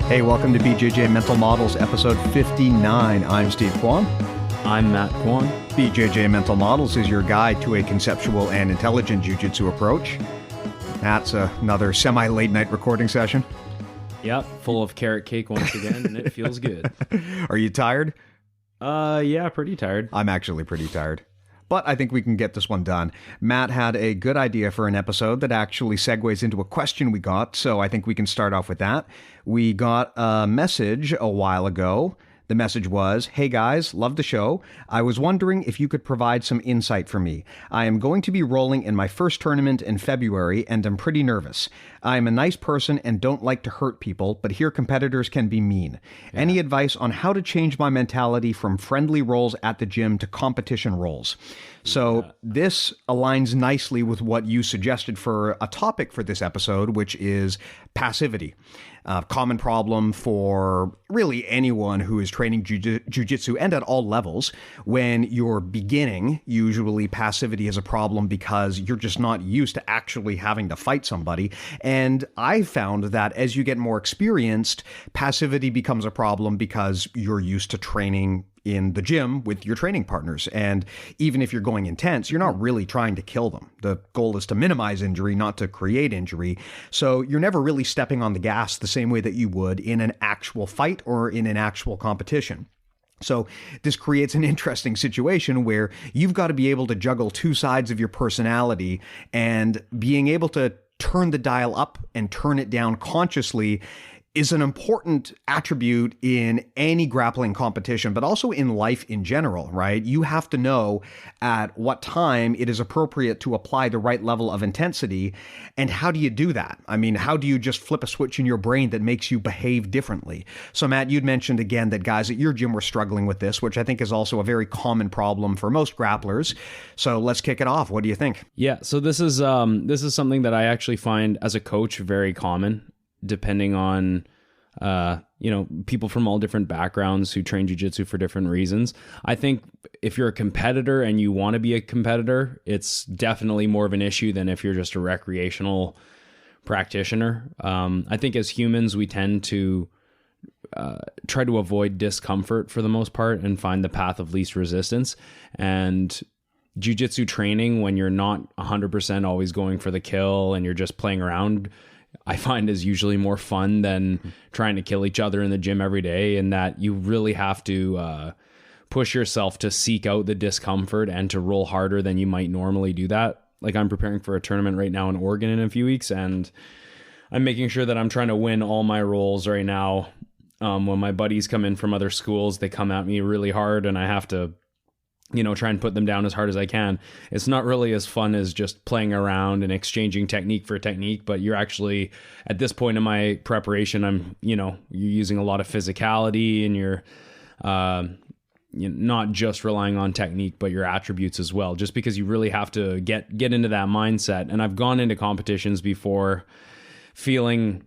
Hey, welcome to BJJ Mental Models, episode 59. I'm Steve Kwan. I'm Matt Kwan. BJJ Mental Models is your guide to a conceptual and intelligent jiu-jitsu approach. That's another semi-late night recording session. Yep, full of carrot cake once again, and it feels good. Are you tired? Yeah, pretty tired. I'm actually pretty tired. But I think we can get this one done. Matt had a good idea for an episode that actually segues into a question we got, so I think we can start off with that. We got a message a while ago. The message was, "Hey guys, love the show. I was wondering if you could provide some insight for me. I am going to be rolling in my first tournament in February and I'm pretty nervous. I am a nice person and don't like to hurt people, but hear competitors can be mean. Yeah. Any advice on how to change my mentality from friendly roles at the gym to competition roles?" So this aligns nicely with what you suggested for a topic for this episode, which is passivity. Common problem for really anyone who is training jiu-jitsu and at all levels. When you're beginning, usually passivity is a problem because you're just not used to actually having to fight somebody. And I found that as you get more experienced, passivity becomes a problem because you're used to training in the gym with your training partners. And even if you're going intense, you're not really trying to kill them. The goal is to minimize injury, not to create injury. So you're never really stepping on the gas the same way that you would in an actual fight or in an actual competition. So this creates an interesting situation where you've got to be able to juggle two sides of your personality, and being able to turn the dial up and turn it down consciously is an important attribute in any grappling competition, but also in life in general, right? You have to know at what time it is appropriate to apply the right level of intensity. And how do you do that? I mean, how do you just flip a switch in your brain that makes you behave differently? So Matt, you'd mentioned again that guys at your gym were struggling with this, which I think is also a very common problem for most grapplers. So let's kick it off. What do you think? Yeah, so this is something that I actually find as a coach very common, depending on, people from all different backgrounds who train jiu-jitsu for different reasons. I think if you're a competitor and you want to be a competitor, it's definitely more of an issue than if you're just a recreational practitioner. I think as humans, we tend to try to avoid discomfort for the most part and find the path of least resistance. And jiu-jitsu training, when you're not 100% always going for the kill and you're just playing around, I find is usually more fun than trying to kill each other in the gym every day, and that you really have to push yourself to seek out the discomfort and to roll harder than you might normally do that. Like, I'm preparing for a tournament right now in Oregon in a few weeks, and I'm making sure that I'm trying to win all my rolls right now. When my buddies come in from other schools, they come at me really hard and I have to try and put them down as hard as I can. It's not really as fun as just playing around and exchanging technique for technique, but you're actually, at this point in my preparation, you're using a lot of physicality, and you're not just relying on technique, but your attributes as well, just because you really have to get into that mindset. And I've gone into competitions before feeling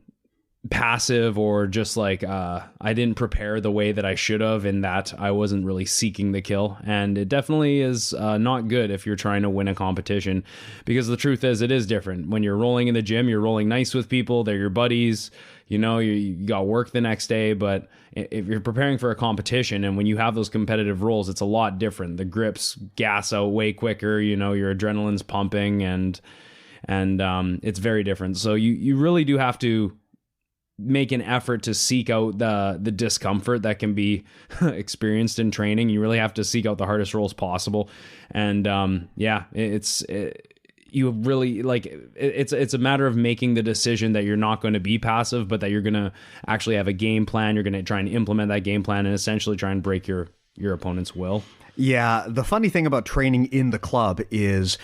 passive, or just like I didn't prepare the way that I should have, in that I wasn't really seeking the kill. And it definitely is not good if you're trying to win a competition, because the truth is, it is different. When you're rolling in the gym, you're rolling nice with people, they're your buddies, you got work the next day. But if you're preparing for a competition, and when you have those competitive roles, it's a lot different. The grips gas out way quicker, your adrenaline's pumping, and it's very different. So you really do have to make an effort to seek out the discomfort that can be experienced in training. You really have to seek out the hardest roles possible. And it's a matter of making the decision that you're not going to be passive, but that you're going to actually have a game plan. You're going to try and implement that game plan and essentially try and break your opponent's will. Yeah. The funny thing about training in the club is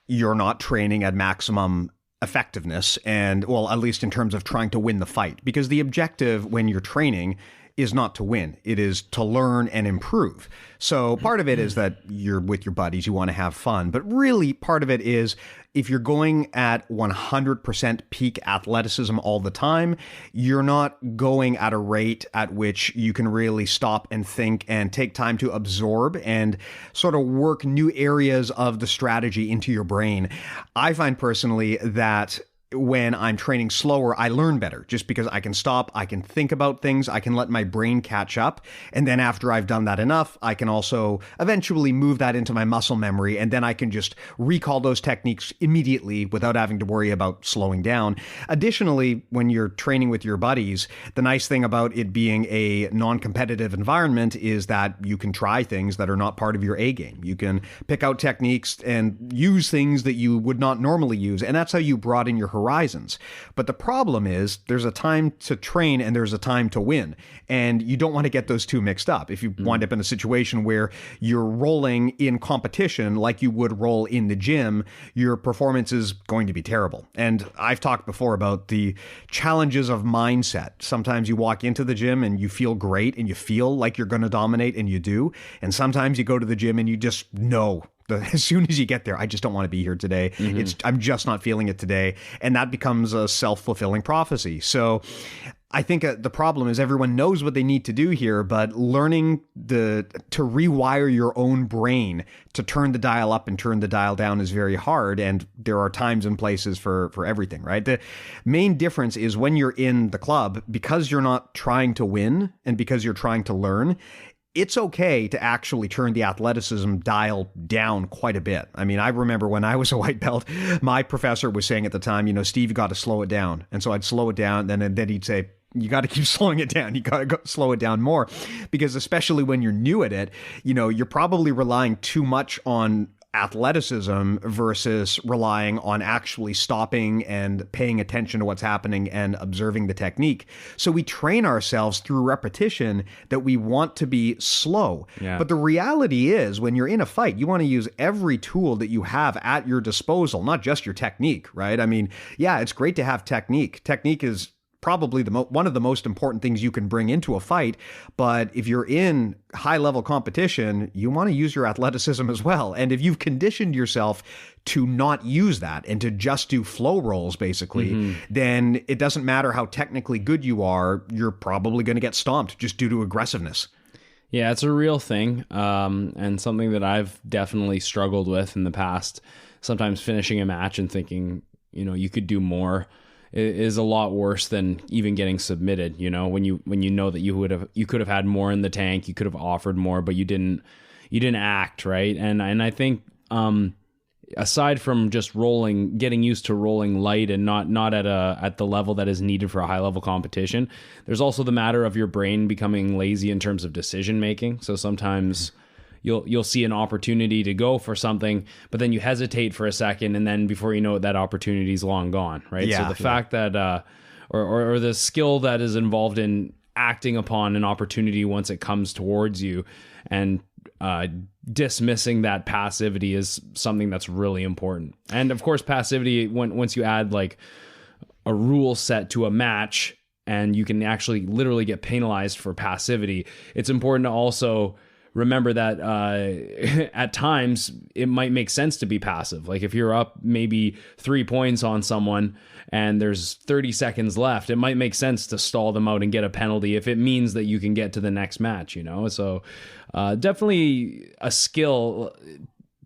you're not training at maximum effectiveness, and, well, at least in terms of trying to win the fight, because the objective when you're training is not to win. It is to learn and improve. So part of it is that you're with your buddies, you want to have fun. But really, part of it is if you're going at 100% peak athleticism all the time, you're not going at a rate at which you can really stop and think and take time to absorb and sort of work new areas of the strategy into your brain. I find personally that when I'm training slower, I learn better just because I can stop, I can think about things, I can let my brain catch up. And then after I've done that enough, I can also eventually move that into my muscle memory. And then I can just recall those techniques immediately without having to worry about slowing down. Additionally, when you're training with your buddies, the nice thing about it being a non-competitive environment is that you can try things that are not part of your A game. You can pick out techniques and use things that you would not normally use. And that's how you broaden your horizons. But the problem is there's a time to train and there's a time to win. And you don't want to get those two mixed up. If you wind up in a situation where you're rolling in competition like you would roll in the gym, your performance is going to be terrible. And I've talked before about the challenges of mindset. Sometimes you walk into the gym and you feel great and you feel like you're going to dominate, and you do. And sometimes you go to the gym and you just know as soon as you get there, I just don't want to be here today. I'm just not feeling it today. And that becomes a self-fulfilling prophecy. So I think the problem is everyone knows what they need to do here, but learning to rewire your own brain to turn the dial up and turn the dial down is very hard. And there are times and places for everything, right? The main difference is when you're in the club, because you're not trying to win and because you're trying to learn, it's okay to actually turn the athleticism dial down quite a bit. I mean, I remember when I was a white belt, my professor was saying at the time, Steve, you got to slow it down. And so I'd slow it down, and then he'd say, you got to keep slowing it down. You got to slow it down more, because especially when you're new at it, you're probably relying too much on athleticism versus relying on actually stopping and paying attention to what's happening and observing the technique. So we train ourselves through repetition that we want to be slow. Yeah. But the reality is when you're in a fight, you want to use every tool that you have at your disposal, not just your technique, right? I mean, yeah, it's great to have technique. Technique is probably one of the most important things you can bring into a fight. But if you're in high-level competition, you want to use your athleticism as well. And if you've conditioned yourself to not use that and to just do flow rolls, basically, then it doesn't matter how technically good you are, you're probably going to get stomped just due to aggressiveness. Yeah, it's a real thing, and something that I've definitely struggled with in the past. Sometimes finishing a match and thinking, you could do more is a lot worse than even getting submitted. When you know that you could have had more in the tank, you could have offered more, but you didn't act right. And I think aside from just getting used to rolling light and not at the level that is needed for a high level competition, there's also the matter of your brain becoming lazy in terms of decision making. So sometimes you'll see an opportunity to go for something, but then you hesitate for a second, and then before you know it, that opportunity is long gone, right? Yeah, so the fact that or the skill that is involved in acting upon an opportunity once it comes towards you and dismissing that passivity is something that's really important. And of course, passivity, once you add like a rule set to a match and you can actually literally get penalized for passivity, it's important to also remember that at times it might make sense to be passive. Like if you're up maybe 3 points on someone and there's 30 seconds left, it might make sense to stall them out and get a penalty if it means that you can get to the next match, So definitely a skill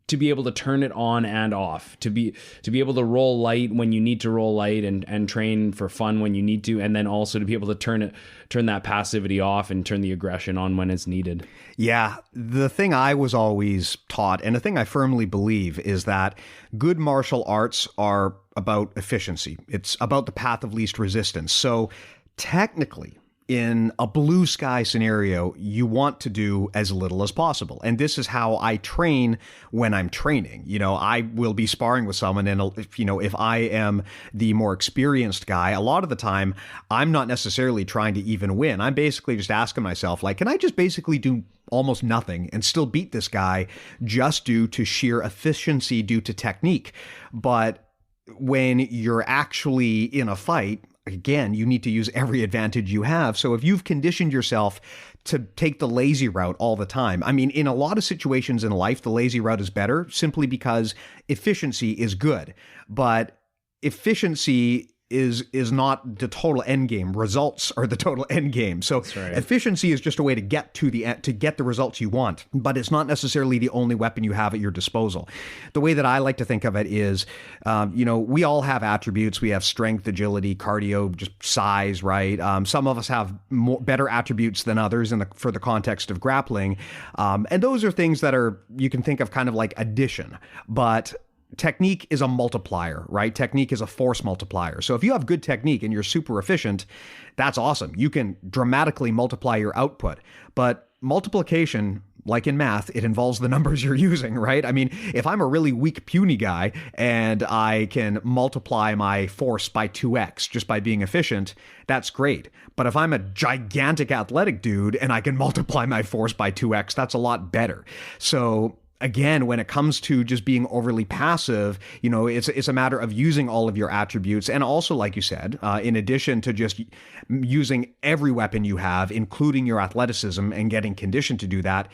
to be able to turn it on and off, to be able to roll light when you need to roll light and train for fun when you need to, and then also to be able to turn that passivity off and turn the aggression on when it's needed. Yeah, the thing I was always taught, and the thing I firmly believe, is that good martial arts are about efficiency. It's about the path of least resistance. So technically, in a blue sky scenario, you want to do as little as possible. And this is how I train when I'm training. I will be sparring with someone, and if I am the more experienced guy, a lot of the time, I'm not necessarily trying to even win. I'm basically just asking myself, can I just basically do almost nothing and still beat this guy just due to sheer efficiency, due to technique? But when you're actually in a fight, again, you need to use every advantage you have. So if you've conditioned yourself to take the lazy route all the time, I mean, in a lot of situations in life, the lazy route is better simply because efficiency is good. But efficiency is not the total end game. Results are the total end game. So efficiency is just a way to get to the results you want, but it's not necessarily the only weapon you have at your disposal. The way that I like to think of it is, we all have attributes. We have strength, agility, cardio, just size, right? Some of us have better attributes than others for the context of grappling. And those are things that you can think of kind of like addition, but technique is a multiplier, right? Technique is a force multiplier. So if you have good technique and you're super efficient, that's awesome. You can dramatically multiply your output. But multiplication, like in math, it involves the numbers you're using, right? I mean, if I'm a really weak, puny guy and I can multiply my force by 2x just by being efficient, that's great. But if I'm a gigantic athletic dude and I can multiply my force by 2x, that's a lot better. So again, when it comes to just being overly passive, it's a matter of using all of your attributes. And also, like you said, in addition to just using every weapon you have, including your athleticism and getting conditioned to do that,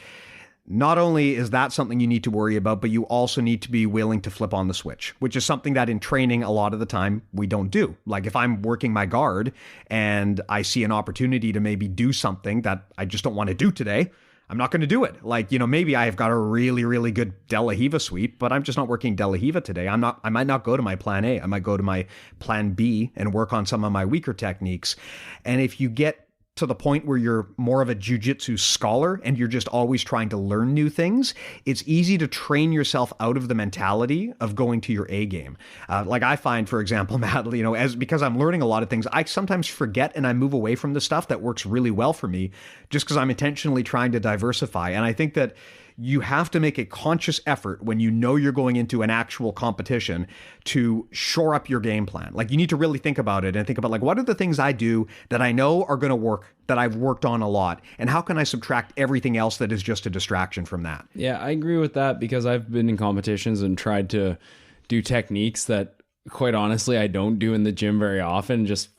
not only is that something you need to worry about, but you also need to be willing to flip on the switch, which is something that in training a lot of the time we don't do. Like if I'm working my guard and I see an opportunity to maybe do something that I just don't want to do today, I'm not going to do it. Like, maybe I have got a really, really good De La Riva sweep, but I'm just not working De La Riva today. I might not go to my plan A. I might go to my plan B and work on some of my weaker techniques. And if you get to the point where you're more of a jiu-jitsu scholar and you're just always trying to learn new things, it's easy to train yourself out of the mentality of going to your A game. Like I find, for example, Matt, because I'm learning a lot of things, I sometimes forget and I move away from the stuff that works really well for me just because I'm intentionally trying to diversify. And I think that you have to make a conscious effort when you know you're going into an actual competition to shore up your game plan. Like you need to really think about it and think about like, what are the things I do that I know are going to work, that I've worked on a lot, and how can I subtract everything else that is just a distraction from that? Yeah, I agree with that because I've been in competitions and tried to do techniques that quite honestly I don't do in the gym very often. Just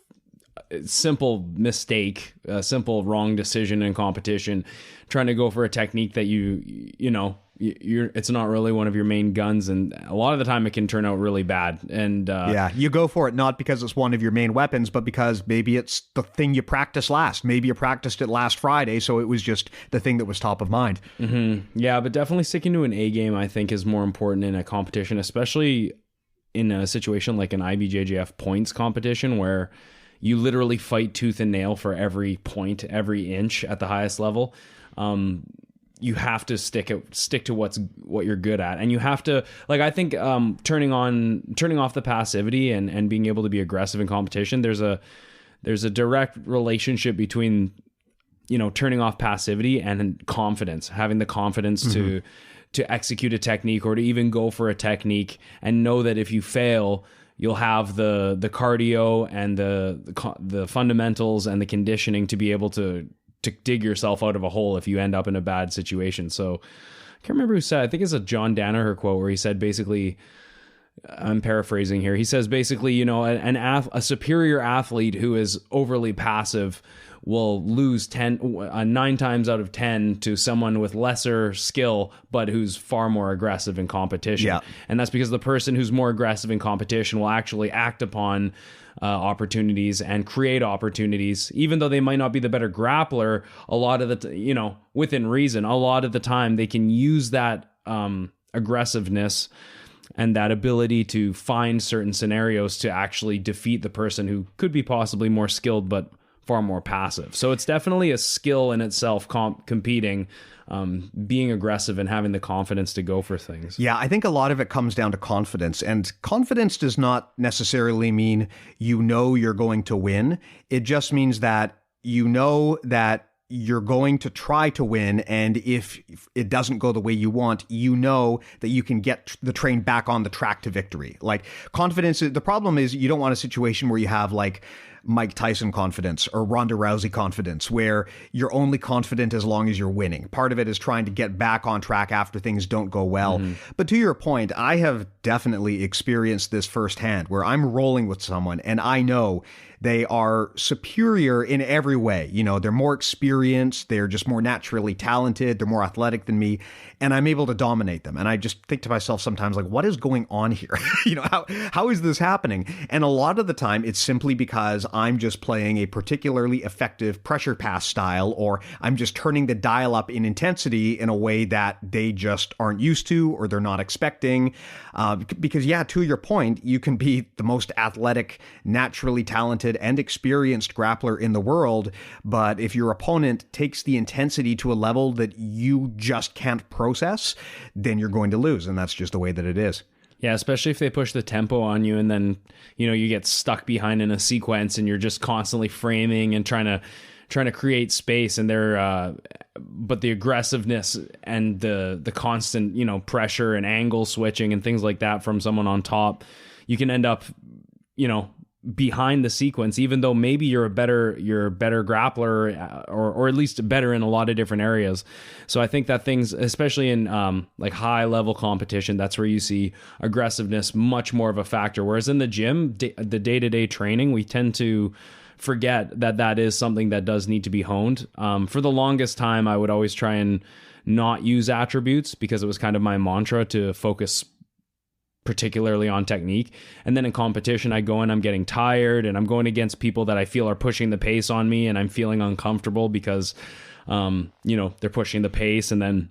simple mistake, a simple wrong decision in competition, trying to go for a technique that it's not really one of your main guns, and a lot of the time it can turn out really bad. And you go for it not because it's one of your main weapons, but because maybe it's the thing you practiced last. Maybe you practiced it last Friday, so it was just the thing that was top of mind. Mm-hmm. Yeah, but definitely sticking to an A game I think is more important in a competition, especially in a situation like an IBJJF points competition where you literally fight tooth and nail for every point, every inch at the highest level. You have to stick to what you're good at, and you have to, like, I think turning off the passivity and being able to be aggressive in competition. There's a direct relationship between turning off passivity and confidence, having the confidence to execute a technique or to even go for a technique and know that if you fail, you'll have the cardio and the fundamentals and the conditioning to be able to dig yourself out of a hole if you end up in a bad situation. So I can't remember who said, I think it's a John Danaher quote where he said basically, I'm paraphrasing here, he says basically, a superior athlete who is overly passive will lose 9 times out of 10 to someone with lesser skill, but who's far more aggressive in competition. Yeah. And that's because the person who's more aggressive in competition will actually act upon opportunities and create opportunities, even though they might not be the better grappler. A lot of the, within reason, a lot of the time they can use that aggressiveness and that ability to find certain scenarios to actually defeat the person who could be possibly more skilled, but far more passive. So it's definitely a skill in itself, competing, being aggressive and having the confidence to go for things. Yeah, I think a lot of it comes down to confidence, and confidence does not necessarily mean you're going to win. It just means that that you're going to try to win, and if it doesn't go the way you want, that you can get the train back on the track to victory. Like confidence, the problem is you don't want a situation where you have like Mike Tyson confidence or Ronda Rousey confidence, where you're only confident as long as you're winning. Part of it is trying to get back on track after things don't go well. But to your point, I have definitely experienced this firsthand, where I'm rolling with someone and I know they are superior in every way. You know, they're more experienced, they're just more naturally talented, they're more athletic than me, and I'm able to dominate them. And I just think to myself sometimes, like, what is going on here? You know, how is this happening? And a lot of the time, it's simply because I'm just playing a particularly effective pressure pass style, or I'm just turning the dial up in intensity in a way that they just aren't used to or they're not expecting. Because, yeah, to your point, you can be the most athletic, naturally talented, and experienced grappler in the world, but if your opponent takes the intensity to a level that you just can't process, then you're going to lose, and that's just the way that it is. Yeah, especially if they push the tempo on you and then, you know, you get stuck behind in a sequence and you're just constantly framing and trying to create space, and but the aggressiveness and the constant, you know, pressure and angle switching and things like that from someone on top, you can end up, you know, behind the sequence, even though maybe you're a better grappler, or at least better in a lot of different areas. So I think that things, especially in like high level competition, that's where you see aggressiveness much more of a factor. Whereas in the gym, the day-to-day training, we tend to forget that is something that does need to be honed. For the longest time, I would always try and not use attributes because it was kind of my mantra to focus particularly on technique. And then in competition, I go in, I'm getting tired and I'm going against people that I feel are pushing the pace on me, and I'm feeling uncomfortable because, you know, they're pushing the pace. And then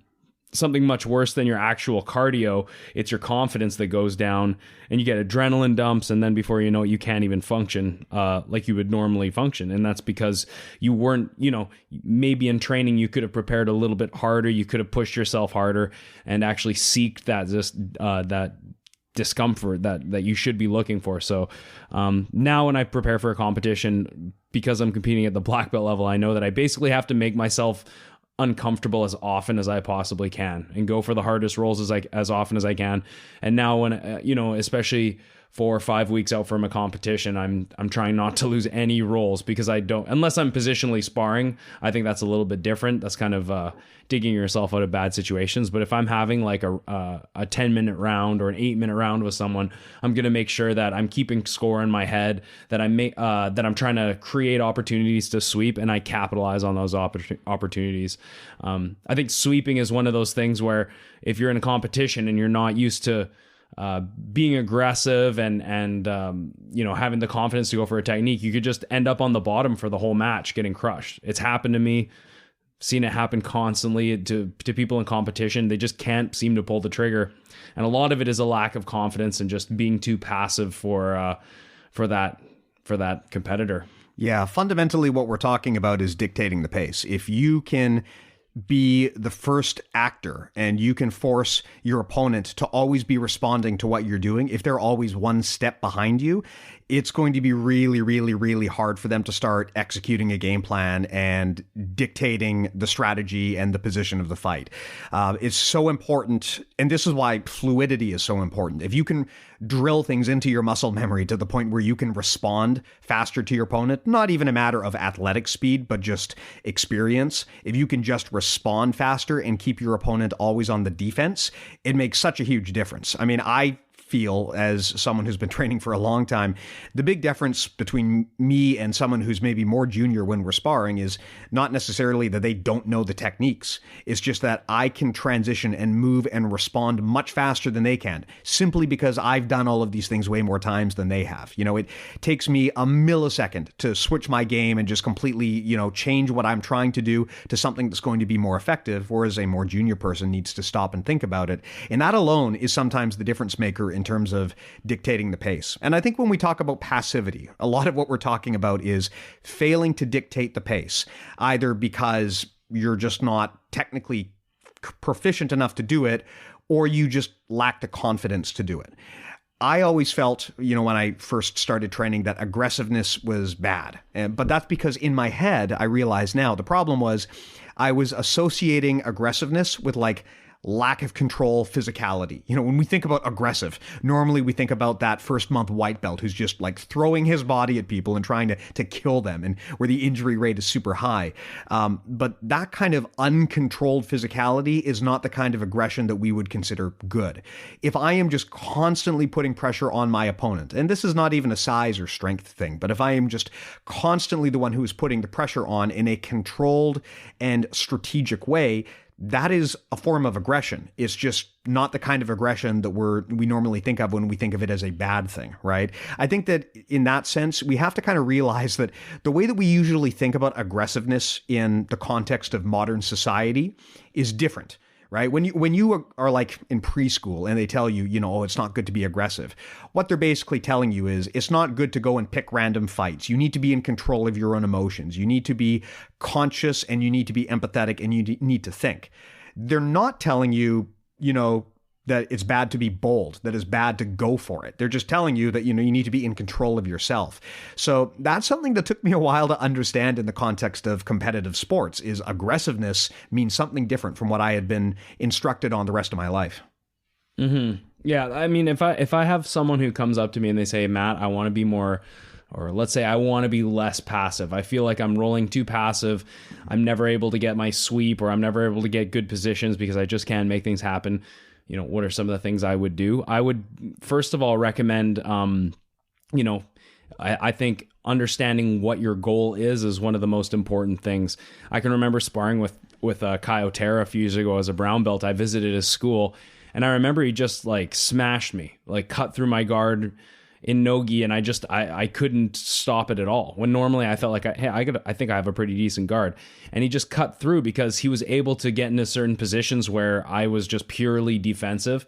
something much worse than your actual cardio, it's your confidence that goes down and you get adrenaline dumps. And then before you know it, you can't even function like you would normally function. And that's because you weren't, you know, maybe in training, you could have prepared a little bit harder. You could have pushed yourself harder and actually seeked that discomfort that you should be looking for. So now when I prepare for a competition, because I'm competing at the black belt level, I know that I basically have to make myself uncomfortable as often as I possibly can and go for the hardest rolls as often as I can. And now when, you know, especially 4 or 5 weeks out from a competition, I'm trying not to lose any rolls, because I don't, unless I'm positionally sparring. I think that's a little bit different. That's kind of digging yourself out of bad situations. But if I'm having like a 10-minute round or an 8-minute round with someone, I'm going to make sure that I'm keeping score in my head, that I'm trying to create opportunities to sweep, and I capitalize on those opportunities. I think sweeping is one of those things where if you're in a competition and you're not used to being aggressive and you know, having the confidence to go for a technique, you could just end up on the bottom for the whole match getting crushed. It's happened to me. Seen it happen constantly to people in competition. They just can't seem to pull the trigger, and a lot of it is a lack of confidence and just being too passive for that competitor. Yeah, fundamentally what we're talking about is dictating the pace. If you can be the first actor and you can force your opponent to always be responding to what you're doing, if they're always one step behind you, it's going to be really, really, really hard for them to start executing a game plan and dictating the strategy and the position of the fight. It's so important, and this is why fluidity is so important. If you can drill things into your muscle memory to the point where you can respond faster to your opponent, not even a matter of athletic speed, but just experience. If you can just respond faster and keep your opponent always on the defense, it makes such a huge difference. I mean, I feel, as someone who's been training for a long time, the big difference between me and someone who's maybe more junior when we're sparring is not necessarily that they don't know the techniques. It's just that I can transition and move and respond much faster than they can, simply because I've done all of these things way more times than they have. You know, it takes me a millisecond to switch my game and just completely, you know, change what I'm trying to do to something that's going to be more effective, whereas a more junior person needs to stop and think about it. And that alone is sometimes the difference maker in terms of dictating the pace. And I think when we talk about passivity, a lot of what we're talking about is failing to dictate the pace, either because you're just not technically proficient enough to do it, or you just lack the confidence to do it. I always felt, you know, when I first started training, that aggressiveness was bad. But that's because in my head, I realize now the problem was I was associating aggressiveness with like lack of control, physicality. You know, when we think about aggressive, normally we think about that first month white belt who's just like throwing his body at people and trying to kill them, and where the injury rate is super high. But that kind of uncontrolled physicality is not the kind of aggression that we would consider good. If I am just constantly putting pressure on my opponent, and this is not even a size or strength thing, but if I am just constantly the one who is putting the pressure on in a controlled and strategic way, that is a form of aggression. It's just not the kind of aggression that we normally think of when we think of it as a bad thing, right? I think that in that sense, we have to kind of realize that the way that we usually think about aggressiveness in the context of modern society is different. Right? When you are like in preschool and they tell you, you know, oh, it's not good to be aggressive, what they're basically telling you is it's not good to go and pick random fights. You need to be in control of your own emotions. You need to be conscious, and you need to be empathetic, and you need to think. They're not telling you, you know, that it's bad to be bold, that it's bad to go for it. They're just telling you that, you know, you need to be in control of yourself. So that's something that took me a while to understand in the context of competitive sports, is aggressiveness means something different from what I had been instructed on the rest of my life. Mm-hmm. Yeah. I mean, if I have someone who comes up to me and they say, Matt, I want to be more, or let's say I want to be less passive. I feel like I'm rolling too passive. I'm never able to get my sweep, or I'm never able to get good positions because I just can't make things happen. You know, what are some of the things I would do? I would, first of all, recommend, you know, I think understanding what your goal is one of the most important things. I can remember sparring with Kai Otera a few years ago as a brown belt. I visited his school, and I remember he just like smashed me, like cut through my guard in no-gi, and I couldn't stop it at all. When normally I felt like, I think I have a pretty decent guard. And he just cut through because he was able to get into certain positions where I was just purely defensive.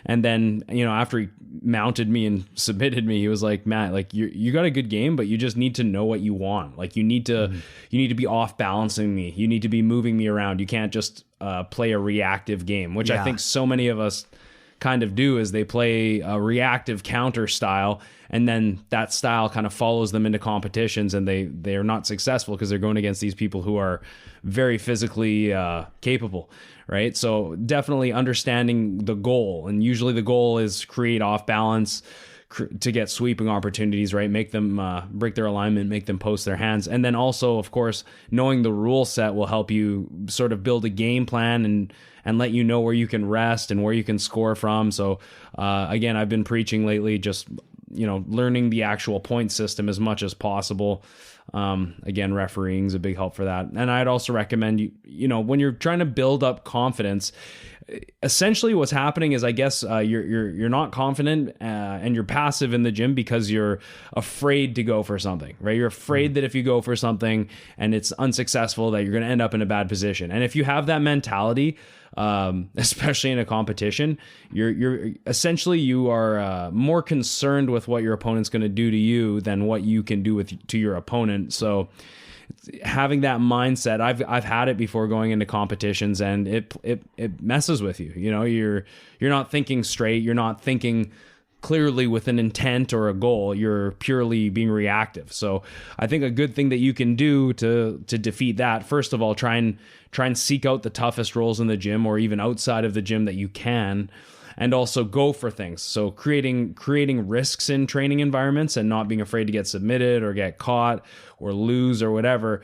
And then, you know, after he mounted me and submitted me, he was like, Matt, like you got a good game, but you just need to know what you want. Like you need to be off balancing me. You need to be moving me around. You can't just play a reactive game, which I think so many of us kind of do, is they play a reactive counter style, and then that style kind of follows them into competitions, and they are not successful because they're going against these people who are very physically capable, right? So definitely understanding the goal, and usually the goal is create off balance to get sweeping opportunities, right? Make them break their alignment, make them post their hands. And then also, of course, knowing the rule set will help you sort of build a game plan and let you know where you can rest and where you can score from. So again, I've been preaching lately, just, you know, learning the actual point system as much as possible. Again, refereeing is a big help for that. And I'd also recommend, you know, when you're trying to build up confidence, essentially what's happening is, I guess, you're not confident and you're passive in the gym because you're afraid to go for something, right? You're afraid that if you go for something and it's unsuccessful, that you're going to end up in a bad position. And if you have that mentality, especially in a competition, you're essentially, you are more concerned with what your opponent's going to do to you than what you can do to your opponent. So having that mindset, I've had it before going into competitions, and it messes with you. You know, you're not thinking straight. You're not thinking clearly with an intent or a goal. You're purely being reactive. So I think a good thing that you can do to defeat that, first of all, try and seek out the toughest roles in the gym, or even outside of the gym that you can, and also go for things. So creating risks in training environments and not being afraid to get submitted or get caught or lose or whatever.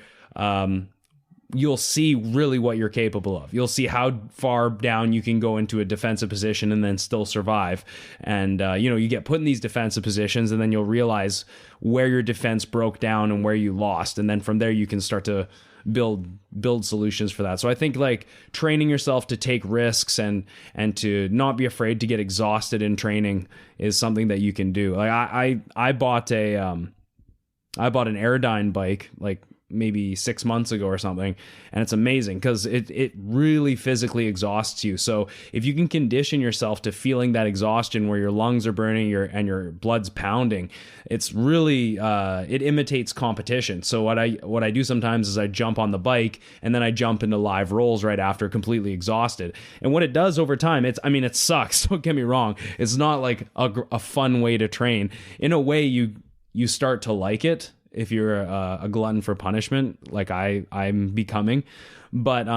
You'll see really what you're capable of. You'll see how far down you can go into a defensive position and then still survive. And, you know, you get put in these defensive positions, and then you'll realize where your defense broke down and where you lost. And then from there, you can start to build solutions for that. So I think like training yourself to take risks and to not be afraid to get exhausted in training is something that you can do. Like I bought an Aerodyne bike like maybe 6 months ago or something, and it's amazing because it really physically exhausts you. So if you can condition yourself to feeling that exhaustion where your lungs are burning and your blood's pounding, it's really it imitates competition. So what I do sometimes is I jump on the bike and then I jump into live rolls right after, completely exhausted. And what it does over time, it sucks. Don't get me wrong. It's not like a fun way to train. In a way, you start to like it if you're a glutton for punishment, like I'm becoming. But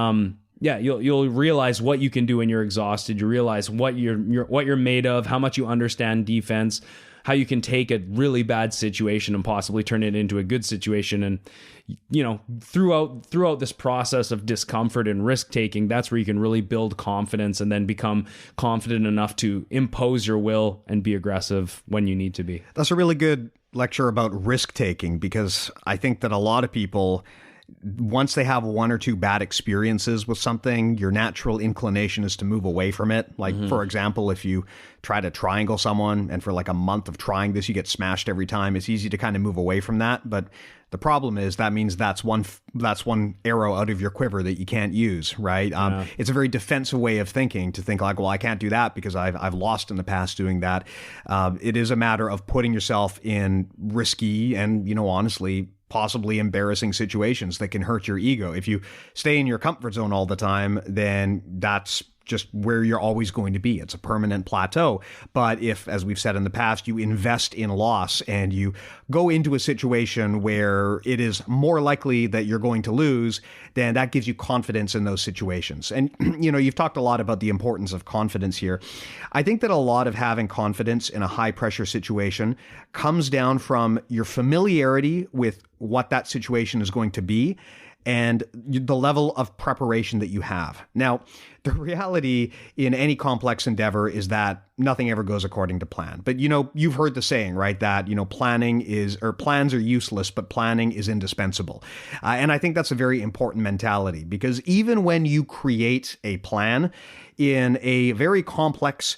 you'll realize what you can do when you're exhausted. You realize what you're made of, how much you understand defense, how you can take a really bad situation and possibly turn it into a good situation. And throughout this process of discomfort and risk taking, that's where you can really build confidence and then become confident enough to impose your will and be aggressive when you need to be. That's a really good lecture about risk taking, because I think that a lot of people, once they have one or two bad experiences with something, your natural inclination is to move away from it. Like, for example, if you try to triangle someone and for like a month of trying this, you get smashed every time, it's easy to kind of move away from that. But the problem is that means that's one arrow out of your quiver that you can't use, right? It's a very defensive way of thinking, to think like, well, I can't do that because I've lost in the past doing that. It is a matter of putting yourself in risky and, honestly, possibly embarrassing situations that can hurt your ego. If you stay in your comfort zone all the time, then that's just where you're always going to be. It's a permanent plateau. But if, as we've said in the past, you invest in loss and you go into a situation where it is more likely that you're going to lose, then that gives you confidence in those situations. And, you've talked a lot about the importance of confidence here. I think that a lot of having confidence in a high pressure situation comes down from your familiarity with what that situation is going to be and the level of preparation that you have. Now, the reality in any complex endeavor is that nothing ever goes according to plan. But, you've heard the saying, right, that, plans are useless, but planning is indispensable. And I think that's a very important mentality, because even when you create a plan in a very complex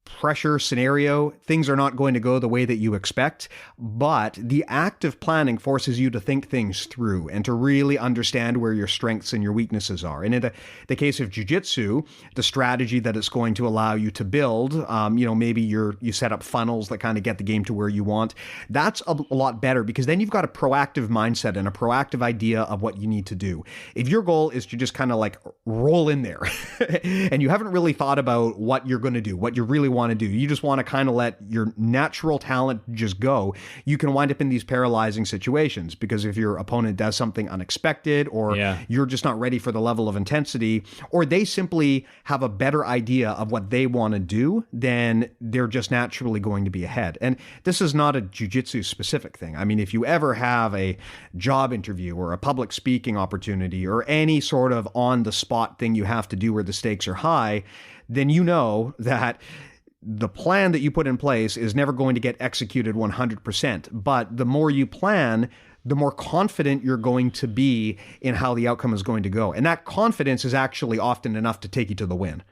pressure scenario, things are not going to go the way that you expect, but the act of planning forces you to think things through and to really understand where your strengths and your weaknesses are. And in the case of jiu-jitsu, the strategy that it's going to allow you to build, maybe you set up funnels that kind of get the game to where you want. That's a lot better, because then you've got a proactive mindset and a proactive idea of what you need to do. If your goal is to just kind of like roll in there and you haven't really thought about what you're going to do, what you really want to do, you just want to kind of let your natural talent just go, you can wind up in these paralyzing situations, because if your opponent does something unexpected, or you're just not ready for the level of intensity, or they simply have a better idea of what they want to do, then they're just naturally going to be ahead. And this is not a jiu-jitsu specific thing. I mean, if you ever have a job interview or a public speaking opportunity or any sort of on the spot thing you have to do where the stakes are high, then you know that the plan that you put in place is never going to get executed 100%. But the more you plan, the more confident you're going to be in how the outcome is going to go. And that confidence is actually often enough to take you to the win.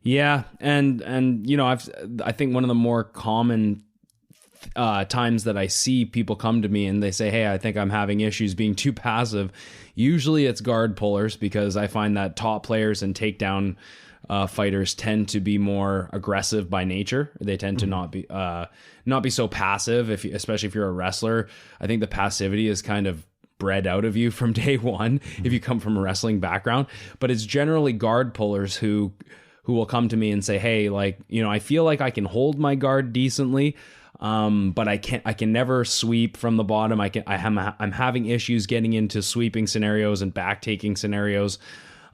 Yeah. And I think one of the more common times that I see people come to me and they say, hey, I think I'm having issues being too passive. Usually it's guard pullers, because I find that top players and takedown fighters tend to be more aggressive by nature. They tend to not be so passive. Especially if you're a wrestler, I think the passivity is kind of bred out of you from day one if you come from a wrestling background. But it's generally guard pullers who will come to me and say, hey, I feel like I can hold my guard decently, but I can never sweep from the bottom. I'm having issues getting into sweeping scenarios and back taking scenarios.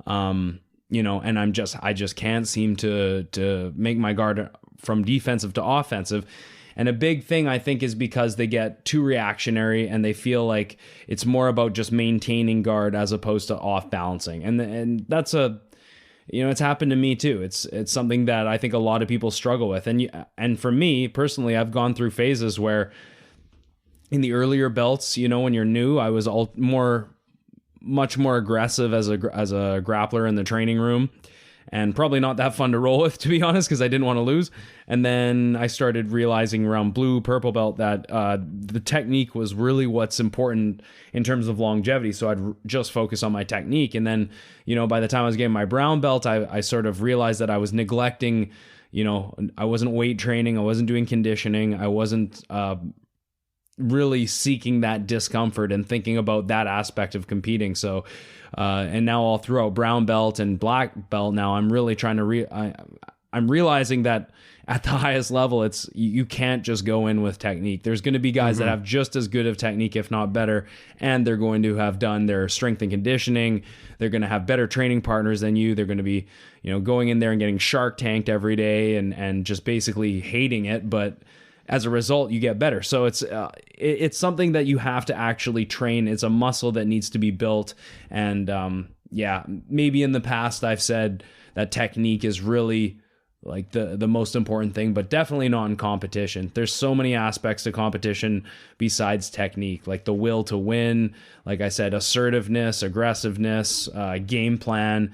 And I just can't seem to make my guard from defensive to offensive. And a big thing, I think, is because they get too reactionary and they feel like it's more about just maintaining guard as opposed to off balancing. And that's it's happened to me too. It's something that I think a lot of people struggle with. And for me personally, I've gone through phases where in the earlier belts, when you're new, I was much more aggressive as a grappler in the training room, and probably not that fun to roll with, to be honest, because I didn't want to lose. And then I started realizing around blue, purple belt that the technique was really what's important in terms of longevity. So I'd just focus on my technique. And then, by the time I was getting my brown belt, I sort of realized that I was neglecting, I wasn't weight training, I wasn't doing conditioning, I wasn't really seeking that discomfort and thinking about that aspect of competing. So, and now all throughout brown belt and black belt, now I'm really trying to I'm realizing that at the highest level, it's you can't just go in with technique. There's going to be guys that have just as good of technique, if not better, and they're going to have done their strength and conditioning. They're going to have better training partners than you. They're going to be, going in there and getting shark tanked every day and just basically hating it. But as a result, you get better. So it's something that you have to actually train. It's a muscle that needs to be built. And maybe in the past I've said that technique is really like the most important thing, but definitely not in competition. There's so many aspects to competition besides technique, like the will to win, like I said, assertiveness, aggressiveness, game plan,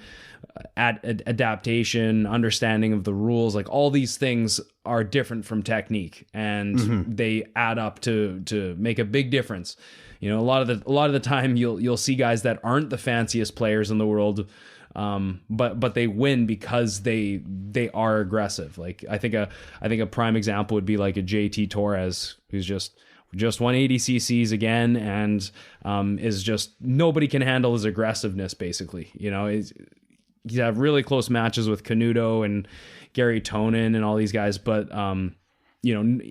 adaptation, understanding of the rules. Like all these things are different from technique, and they add up to make a big difference. A lot of the time you'll see guys that aren't the fanciest players in the world, but they win because they are aggressive. Like I think a prime example would be like a JT Torres, who's just won 80 cc's again, and is just nobody can handle his aggressiveness. Basically, he's had really close matches with Canuto and Gary Tonin and all these guys, but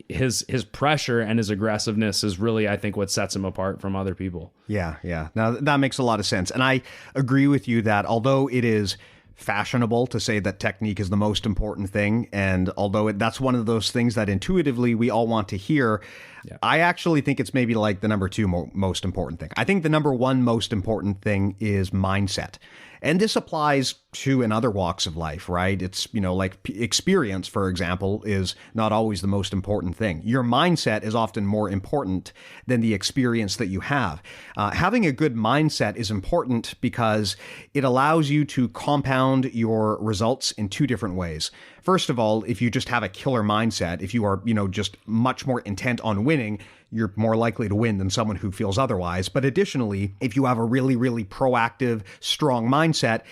his pressure and his aggressiveness is really, I think, what sets him apart from other people. Yeah. Now that makes a lot of sense. And I agree with you that although it is fashionable to say that technique is the most important thing, and although that's one of those things that intuitively we all want to hear, I actually think it's maybe like the number two most important thing. I think the number one most important thing is mindset. And this applies to in other walks of life, right? It's, like experience, for example, is not always the most important thing. Your mindset is often more important than the experience that you have. Having a good mindset is important because it allows you to compound your results in two different ways. First of all, if you just have a killer mindset, if you are, just much more intent on winning, you're more likely to win than someone who feels otherwise. But additionally, if you have a really, really proactive, strong mindset,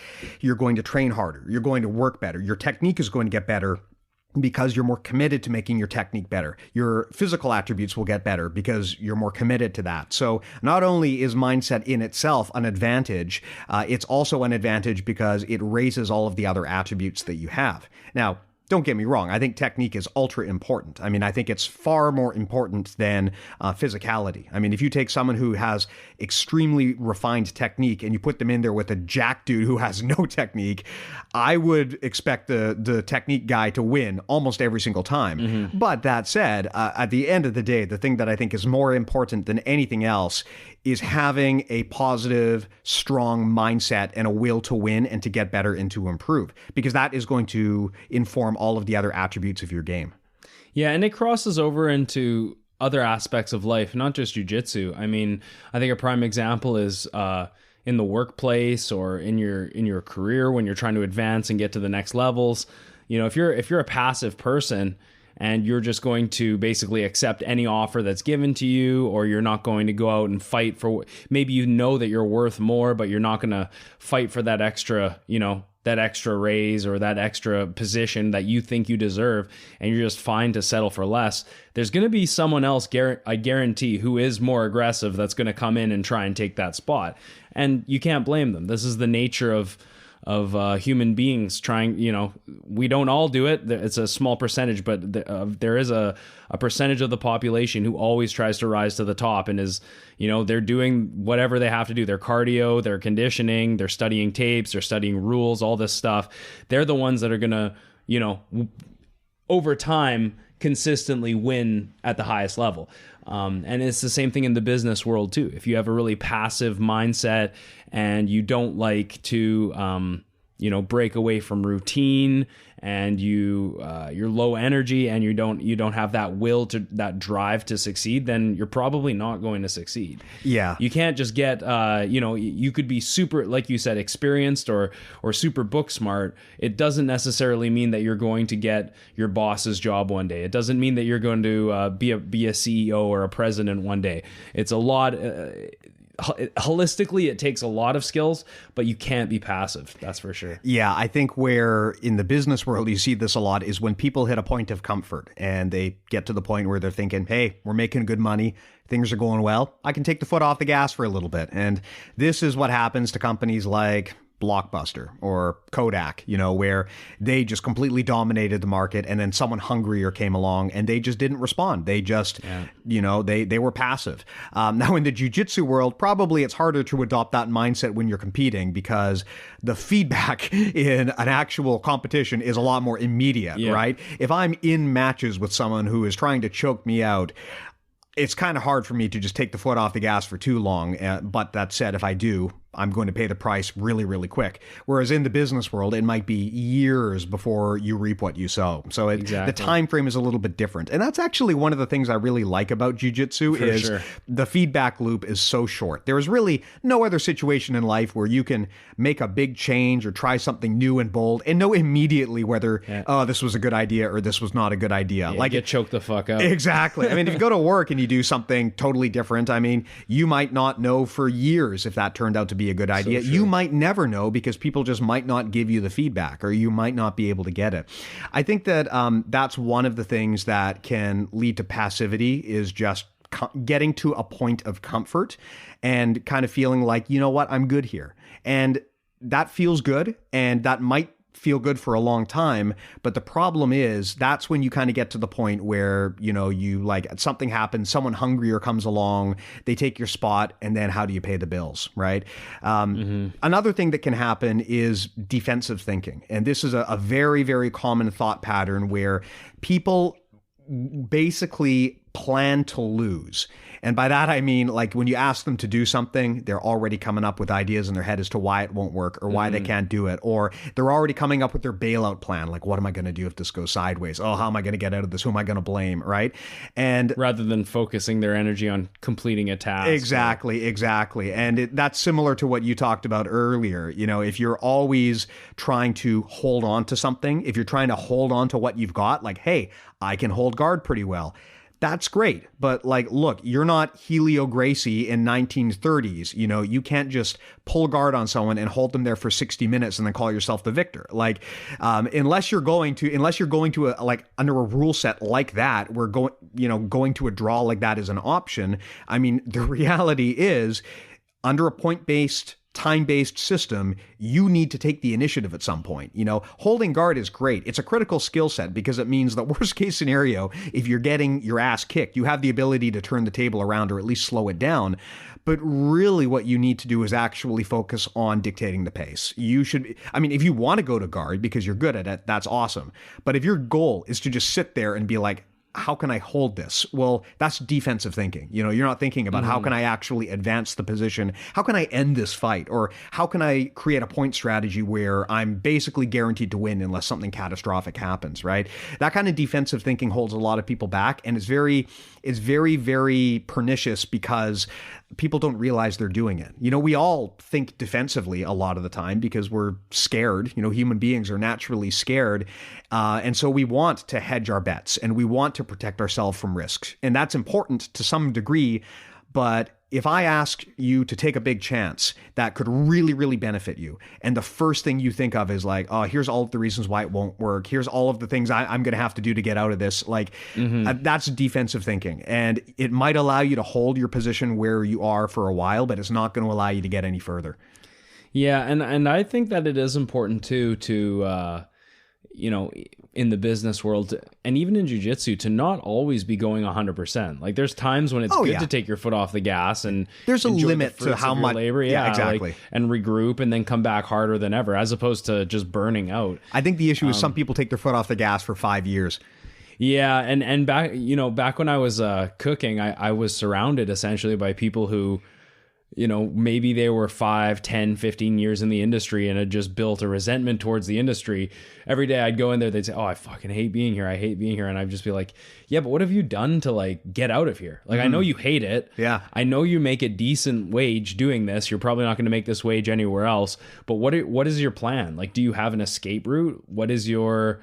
you're going to train harder. You're going to work better. Your technique is going to get better because you're more committed to making your technique better. Your physical attributes will get better because you're more committed to that. So not only is mindset in itself an advantage, it's also an advantage because it raises all of the other attributes that you have. Now, don't get me wrong. I think technique is ultra important. I mean, I think it's far more important than physicality. I mean, if you take someone who has extremely refined technique and you put them in there with a jack dude who has no technique, I would expect the technique guy to win almost every single time. But that said, at the end of the day, the thing that I think is more important than anything else is having a positive, strong mindset and a will to win and to get better and to improve, because that is going to inform all of the other attributes of your game. Yeah, and it crosses over into other aspects of life, not just jiu-jitsu. I mean, I think a prime example is in the workplace or in your career when you're trying to advance and get to the next levels. If you're a passive person and you're just going to basically accept any offer that's given to you, or you're not going to go out and fight for, maybe that you're worth more, but you're not going to fight for that extra, that extra raise or that extra position that you think you deserve, and you're just fine to settle for less, there's going to be someone else, I guarantee, who is more aggressive that's going to come in and try and take that spot. And you can't blame them. This is the nature of human beings trying, we don't all do it. It's a small percentage, but there is a percentage of the population who always tries to rise to the top and is, they're doing whatever they have to do. Their cardio, their conditioning, they're studying tapes, they're studying rules, all this stuff. They're the ones that are going to, over time, consistently win at the highest level. And it's the same thing in the business world too. If you have a really passive mindset and you don't like to, break away from routine, and you're low energy and you don't have that will to that drive to succeed, then you're probably not going to succeed. Yeah. You can't just get, you could be super, like you said, experienced or super book smart. It doesn't necessarily mean that you're going to get your boss's job one day. It doesn't mean that you're going to be a CEO or a president one day. It's a lot, holistically, it takes a lot of skills, but you can't be passive. That's for sure. Yeah, I think where in the business world you see this a lot is when people hit a point of comfort and they get to the point where they're thinking, hey, we're making good money, things are going well, I can take the foot off the gas for a little bit. And this is what happens to companies like Blockbuster or Kodak, where they just completely dominated the market, and then someone hungrier came along and they just didn't respond. They just, they were passive. Now in the jiu-jitsu world, probably it's harder to adopt that mindset when you're competing because the feedback in an actual competition is a lot more immediate, right? If I'm in matches with someone who is trying to choke me out, it's kind of hard for me to just take the foot off the gas for too long. But that said, if I do, I'm going to pay the price really, really quick. Whereas in the business world, it might be years before you reap what you sow. So the time frame is a little bit different. And that's actually one of the things I really like about jiu-jitsu is the feedback loop is so short. There is really no other situation in life where you can make a big change or try something new and bold and know immediately whether, this was a good idea or this was not a good idea. Like get choked the fuck out. Exactly. I mean, if you go to work and you do something totally different, I mean, you might not know for years if that turned out to be a good idea. You might never know because people just might not give you the feedback or you might not be able to get it. I think that that's one of the things that can lead to passivity is just getting to a point of comfort and kind of feeling like, you know what, I'm good here. And that feels good and that might feel good for a long time. But the problem is that's when you kind of get to the point where, you like something happens, someone hungrier comes along, they take your spot, and then how do you pay the bills, right? Another thing that can happen is defensive thinking. And this is a very, very common thought pattern where people basically plan to lose. And by that, I mean, like when you ask them to do something, they're already coming up with ideas in their head as to why it won't work or why they can't do it. Or they're already coming up with their bailout plan. Like, what am I going to do if this goes sideways? Oh, how am I going to get out of this? Who am I going to blame? Right. And rather than focusing their energy on completing a task. Exactly. And that's similar to what you talked about earlier. If you're always trying to hold on to something, if you're trying to hold on to what you've got, like, hey, I can hold guard pretty well. That's great. But like, look, you're not Helio Gracie in 1930s. You can't just pull guard on someone and hold them there for 60 minutes and then call yourself the victor. Like, unless you're going to under a rule set like that, we're going to a draw like that is an option. I mean, the reality is under a point-based time-based system, you need to take the initiative at some point. Holding guard is great. It's a critical skill set because it means the worst case scenario, if you're getting your ass kicked, you have the ability to turn the table around or at least slow it down. But really what you need to do is actually focus on dictating the pace. If you want to go to guard because you're good at it, that's awesome. But if your goal is to just sit there and be like, how can I hold this? Well, that's defensive thinking. You're not thinking about how can I actually advance the position? How can I end this fight? Or how can I create a point strategy where I'm basically guaranteed to win unless something catastrophic happens, right? That kind of defensive thinking holds a lot of people back, and it's very, very pernicious because people don't realize they're doing it. We all think defensively a lot of the time because we're scared. Human beings are naturally scared. And so we want to hedge our bets and we want to protect ourselves from risks. And that's important to some degree. But if I ask you to take a big chance that could really, really benefit you, and the first thing you think of is like, oh, here's all of the reasons why it won't work. Here's all of the things I'm going to have to do to get out of this. Like, that's defensive thinking. And it might allow you to hold your position where you are for a while, but it's not going to allow you to get any further. Yeah. And I think that it is important too, to, in the business world and even in jiu-jitsu to not always be going 100%. Like there's times when it's good to take your foot off the gas and there's a limit to how much labor. Yeah, exactly. And regroup and then come back harder than ever, as opposed to just burning out. I think the issue is some people take their foot off the gas for 5 years. Yeah. And back when I was cooking, I was surrounded essentially by people who, maybe they were 5, 10, 15 years in the industry and had just built a resentment towards the industry. Every day I'd go in there, they'd say, oh, I fucking hate being here. I hate being here. And I'd just be like, yeah, but what have you done to like get out of here? Like, I know you hate it. Yeah. I know you make a decent wage doing this. You're probably not going to make this wage anywhere else. But what is your plan? Like, do you have an escape route? What is your...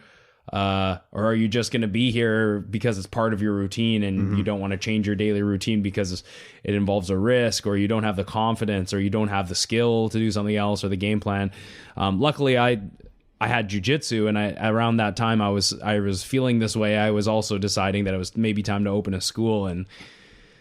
or are you just going to be here because it's part of your routine and you don't want to change your daily routine because it involves a risk, or you don't have the confidence, or you don't have the skill to do something else, or the game plan? Luckily, I had jiu-jitsu, and around that time I was feeling this way. I was also deciding that it was maybe time to open a school and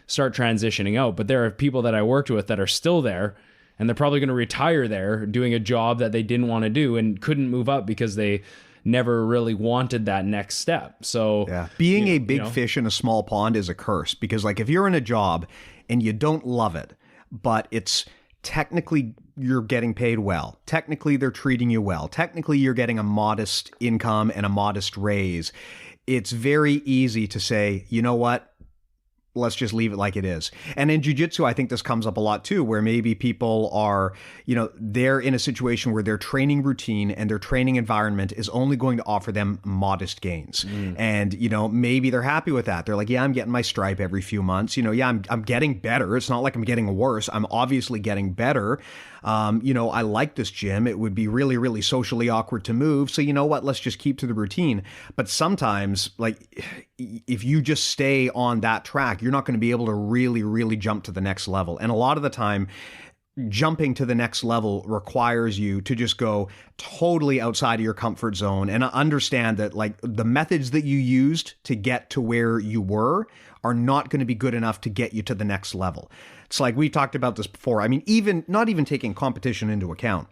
start transitioning out. But there are people that I worked with that are still there, and they're probably going to retire there doing a job that they didn't want to do and couldn't move up because they never really wanted that next step. So being a big fish in a small pond is a curse, because like if you're in a job and you don't love it, but it's technically you're getting paid well, technically they're treating you well, technically you're getting a modest income and a modest raise, it's very easy to say, you know what, let's just leave it like it is. And in jiu-jitsu, I think this comes up a lot too, where maybe people are, they're in a situation where their training routine and their training environment is only going to offer them modest gains. And, maybe they're happy with that. They're like, yeah, I'm getting my stripe every few months. I'm getting better. It's not like I'm getting worse. I'm obviously getting better. I like this gym. It would be really, really socially awkward to move. So you know what? Let's just keep to the routine. But sometimes, like, if you just stay on that track, you're not going to be able to really, really jump to the next level. And a lot of the time, jumping to the next level requires you to just go totally outside of your comfort zone and understand that like the methods that you used to get to where you were are not going to be good enough to get you to the next level. It's like we talked about this before. I mean, not even taking competition into account,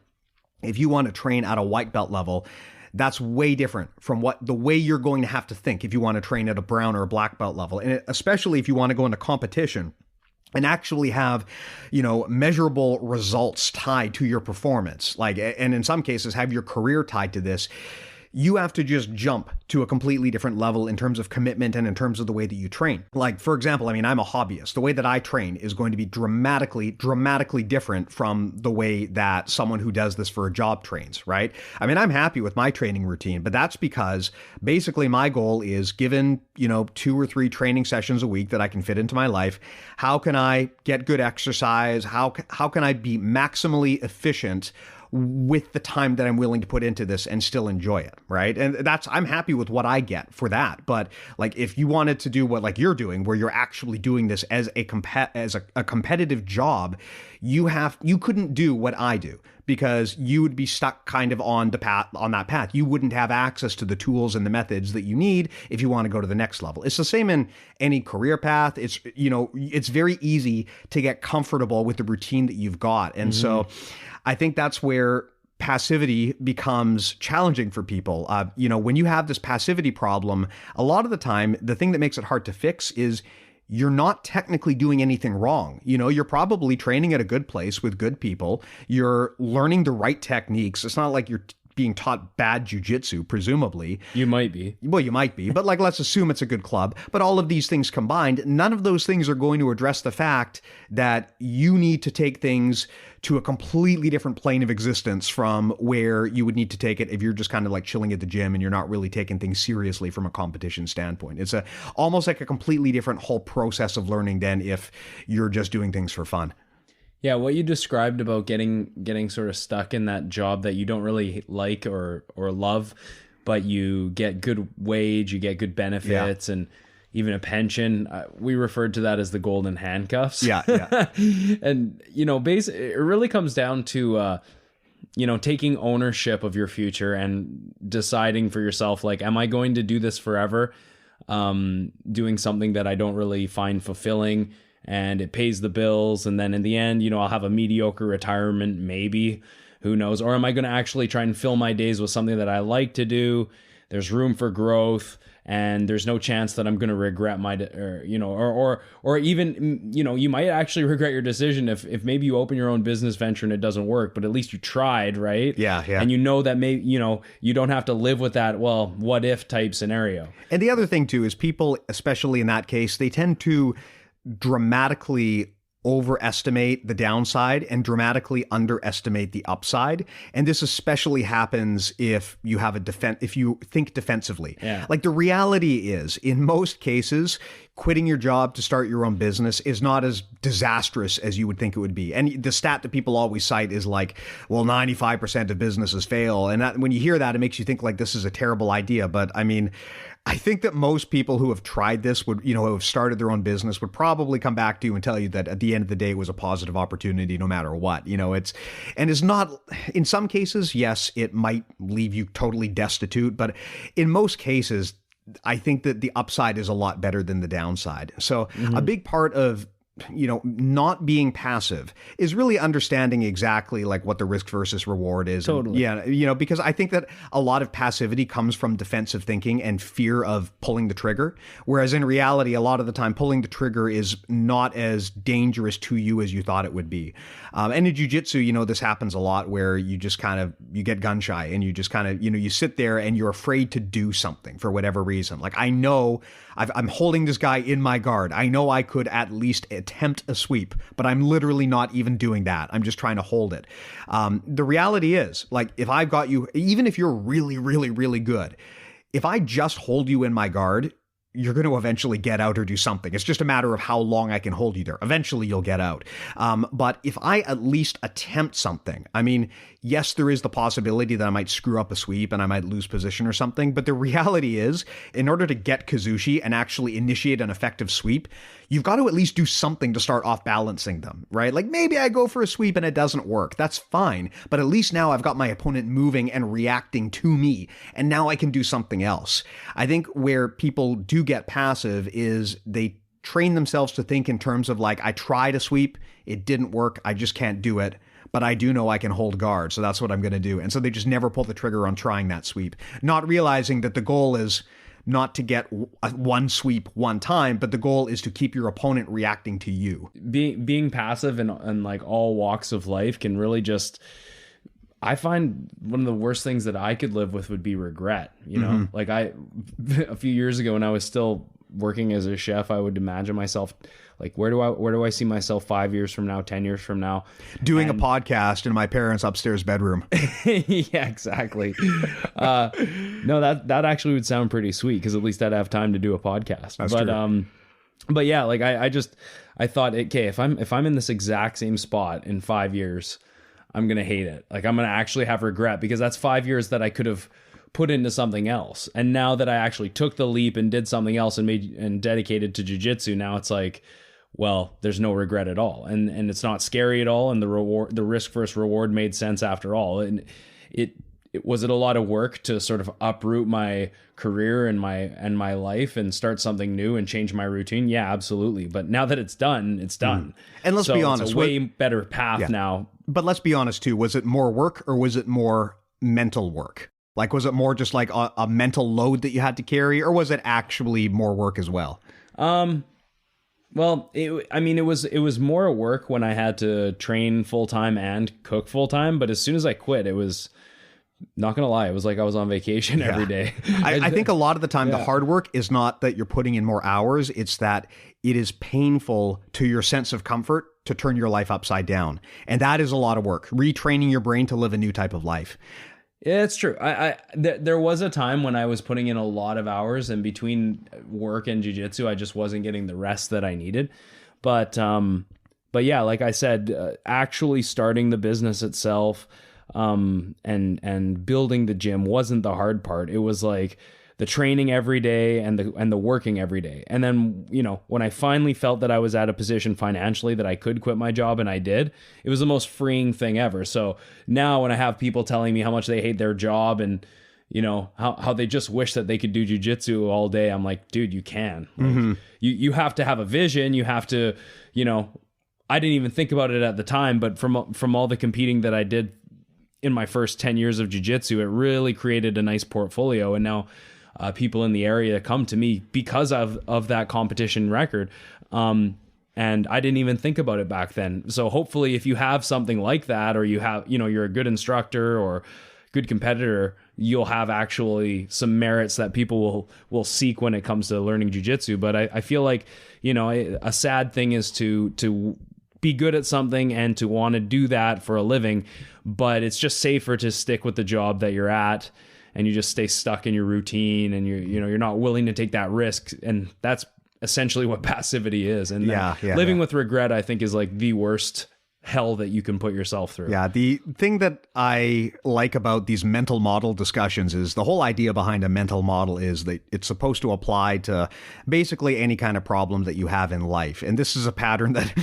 if you want to train at a white belt level, that's way different from the way you're going to have to think if you want to train at a brown or a black belt level. And especially if you want to go into competition and actually have, measurable results tied to your performance, and in some cases have your career tied to this, you have to just jump to a completely different level in terms of commitment and in terms of the way that you train. Like, for example, I'm a hobbyist. The way that I train is going to be dramatically different from the way that someone who does this for a job trains, right? I'm happy with my training routine, but that's because basically my goal is, given, 2 or 3 training sessions a week that I can fit into my life, how can I get good exercise? How can I be maximally efficient with the time that I'm willing to put into this and still enjoy it, right? And I'm happy with what I get for that. But like, if you wanted to do what like you're doing, where you're actually doing this as a competitive job, you couldn't do what I do, because you would be stuck kind of on that path. You wouldn't have access to the tools and the methods that you need if you want to go to the next level. It's the same in any career path. It's, it's very easy to get comfortable with the routine that you've got. And so I think that's where passivity becomes challenging for people. When you have this passivity problem, a lot of the time, the thing that makes it hard to fix is you're not technically doing anything wrong. You're probably training at a good place with good people. You're learning the right techniques. It's not like you're being taught bad jujitsu, presumably. You might be. Well, you might be, but like, let's assume it's a good club. But all of these things combined, none of those things are going to address the fact that you need to take things to a completely different plane of existence from where you would need to take it if you're just kind of like chilling at the gym and you're not really taking things seriously from a competition standpoint. It's almost like a completely different whole process of learning than if you're just doing things for fun. Yeah, what you described about getting sort of stuck in that job that you don't really like or love, but you get good wage, you get good benefits, and even a pension. We referred to that as the golden handcuffs. Yeah. And, basically, it really comes down to, taking ownership of your future and deciding for yourself, like, am I going to do this forever? Doing something that I don't really find fulfilling, and it pays the bills, and then in the end, I'll have a mediocre retirement, maybe, who knows? Or am I going to actually try and fill my days with something that I like to do? There's room for growth, and there's no chance that I'm going to regret or even, you might actually regret your decision if maybe you open your own business venture and it doesn't work, but at least you tried, right? Yeah. And that maybe, you don't have to live with that, well, what if type scenario. And the other thing too is people, especially in that case, they tend to dramatically overestimate the downside and dramatically underestimate the upside. And this especially happens if you have if you think defensively. Yeah. Like, the reality is, in most cases, quitting your job to start your own business is not as disastrous as you would think it would be. And the stat that people always cite is like, well, 95% of businesses fail. And when you hear that, it makes you think like this is a terrible idea. But I think that most people who have tried this who have started their own business would probably come back to you and tell you that at the end of the day, it was a positive opportunity no matter what. It's not, in some cases, yes, it might leave you totally destitute, but in most cases, I think that the upside is a lot better than the downside. So a big part of not being passive is really understanding exactly like what the risk versus reward is. Totally. And, yeah, because I think that a lot of passivity comes from defensive thinking and fear of pulling the trigger. Whereas in reality, a lot of the time, pulling the trigger is not as dangerous to you as you thought it would be. And in jiu-jitsu, this happens a lot where you just you get gun shy and you just you sit there and you're afraid to do something for whatever reason. Like, I know I'm holding this guy in my guard. I know I could at least attempt a sweep, but I'm literally not even doing that. I'm just trying to hold it. The reality is, like, if I've got you, even if you're really, really, really good, if I just hold you in my guard, you're going to eventually get out or do something. It's just a matter of how long I can hold you there. Eventually you'll get out. But if I at least attempt something, I mean, yes, there is the possibility that I might screw up a sweep and I might lose position or something. But the reality is, in order to get Kazushi and actually initiate an effective sweep, you've got to at least do something to start off balancing them, right? Like, maybe I go for a sweep and it doesn't work. That's fine. But at least now I've got my opponent moving and reacting to me. And now I can do something else. I think where people do get passive is they train themselves to think in terms of like, I tried a sweep, it didn't work, I just can't do it, but I do know I can hold guard, so that's what I'm going to do. And so they just never pull the trigger on trying that sweep, not realizing that the goal is not to get one sweep one time, but the goal is to keep your opponent reacting to you. Being passive in like all walks of life can really just, I find one of the worst things that I could live with would be regret. Like a few years ago when I was still working as a chef, I would imagine myself like, where do I see myself 5 years from now, 10 years from now? Doing a podcast in my parents' upstairs bedroom. Yeah, exactly. No, that actually would sound pretty sweet, because at least I'd have time to do a podcast. That's true. But yeah, like I thought, okay, if I'm in this exact same spot in 5 years, I'm going to hate it. Like, I'm going to actually have regret, because that's 5 years that I could have put into something else. And now that I actually took the leap and did something else and dedicated to jiu-jitsu, now it's like, well, there's no regret at all. And it's not scary at all. And the risk versus reward made sense after all. And it was a lot of work to sort of uproot my career and my life and start something new and change my routine. Yeah, absolutely. But now that it's done, it's done. And let's be honest, it's a way better path now. But let's be honest too. Was it more work or was it more mental work? Like, was it more just like a mental load that you had to carry, or was it actually more work as well? Well, it was more work when I had to train full time and cook full time. But as soon as I quit, it was, not gonna lie, it was like I was on vacation every day. I think a lot of the time the hard work is not that you're putting in more hours. It's that it is painful to your sense of comfort to turn your life upside down. And that is a lot of work, retraining your brain to live a new type of life. Yeah, it's true. There was a time when I was putting in a lot of hours, and between work and jiu-jitsu, I just wasn't getting the rest that I needed. But yeah, like I said, actually starting the business itself, and building the gym wasn't the hard part. It was like the training every day and the working every day. And then, when I finally felt that I was at a position financially that I could quit my job, and I did, it was the most freeing thing ever. So now when I have people telling me how much they hate their job and, how they just wish that they could do jiu-jitsu all day, I'm like, dude, you can. Like, you have to have a vision. You have to, I didn't even think about it at the time, but from all the competing that I did in my first 10 years of jiu-jitsu, it really created a nice portfolio. And now people in the area come to me because of that competition record. And I didn't even think about it back then. So hopefully if you have something like that, or you have, you're a good instructor or good competitor, you'll have actually some merits that people will seek when it comes to learning jiu-jitsu. But I feel like, a sad thing is to be good at something and to want to do that for a living, but it's just safer to stick with the job that you're at, and you just stay stuck in your routine, and you're not willing to take that risk. And that's essentially what passivity is. And living with regret, I think, is like the worst hell that you can put yourself through. Yeah, the thing that I like about these mental model discussions is the whole idea behind a mental model is that it's supposed to apply to basically any kind of problem that you have in life. And this is a pattern that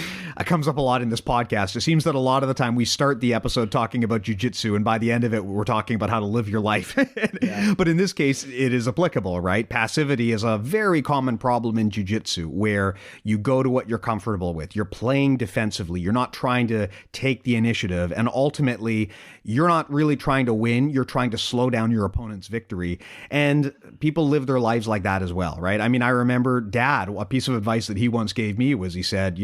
comes up a lot in this podcast. It seems that a lot of the time we start the episode talking about jiu-jitsu, and by the end of it, we're talking about how to live your life. Yeah. But in this case, it is applicable, right? Passivity is a very common problem in jiu-jitsu where you go to what you're comfortable with. You're playing defensively. You're not trying to take the initiative, and ultimately you're not really trying to win, you're trying to slow down your opponent's victory. And people live their lives like that as well, right? I mean, I remember Dad, a piece of advice that he once gave me was, he said,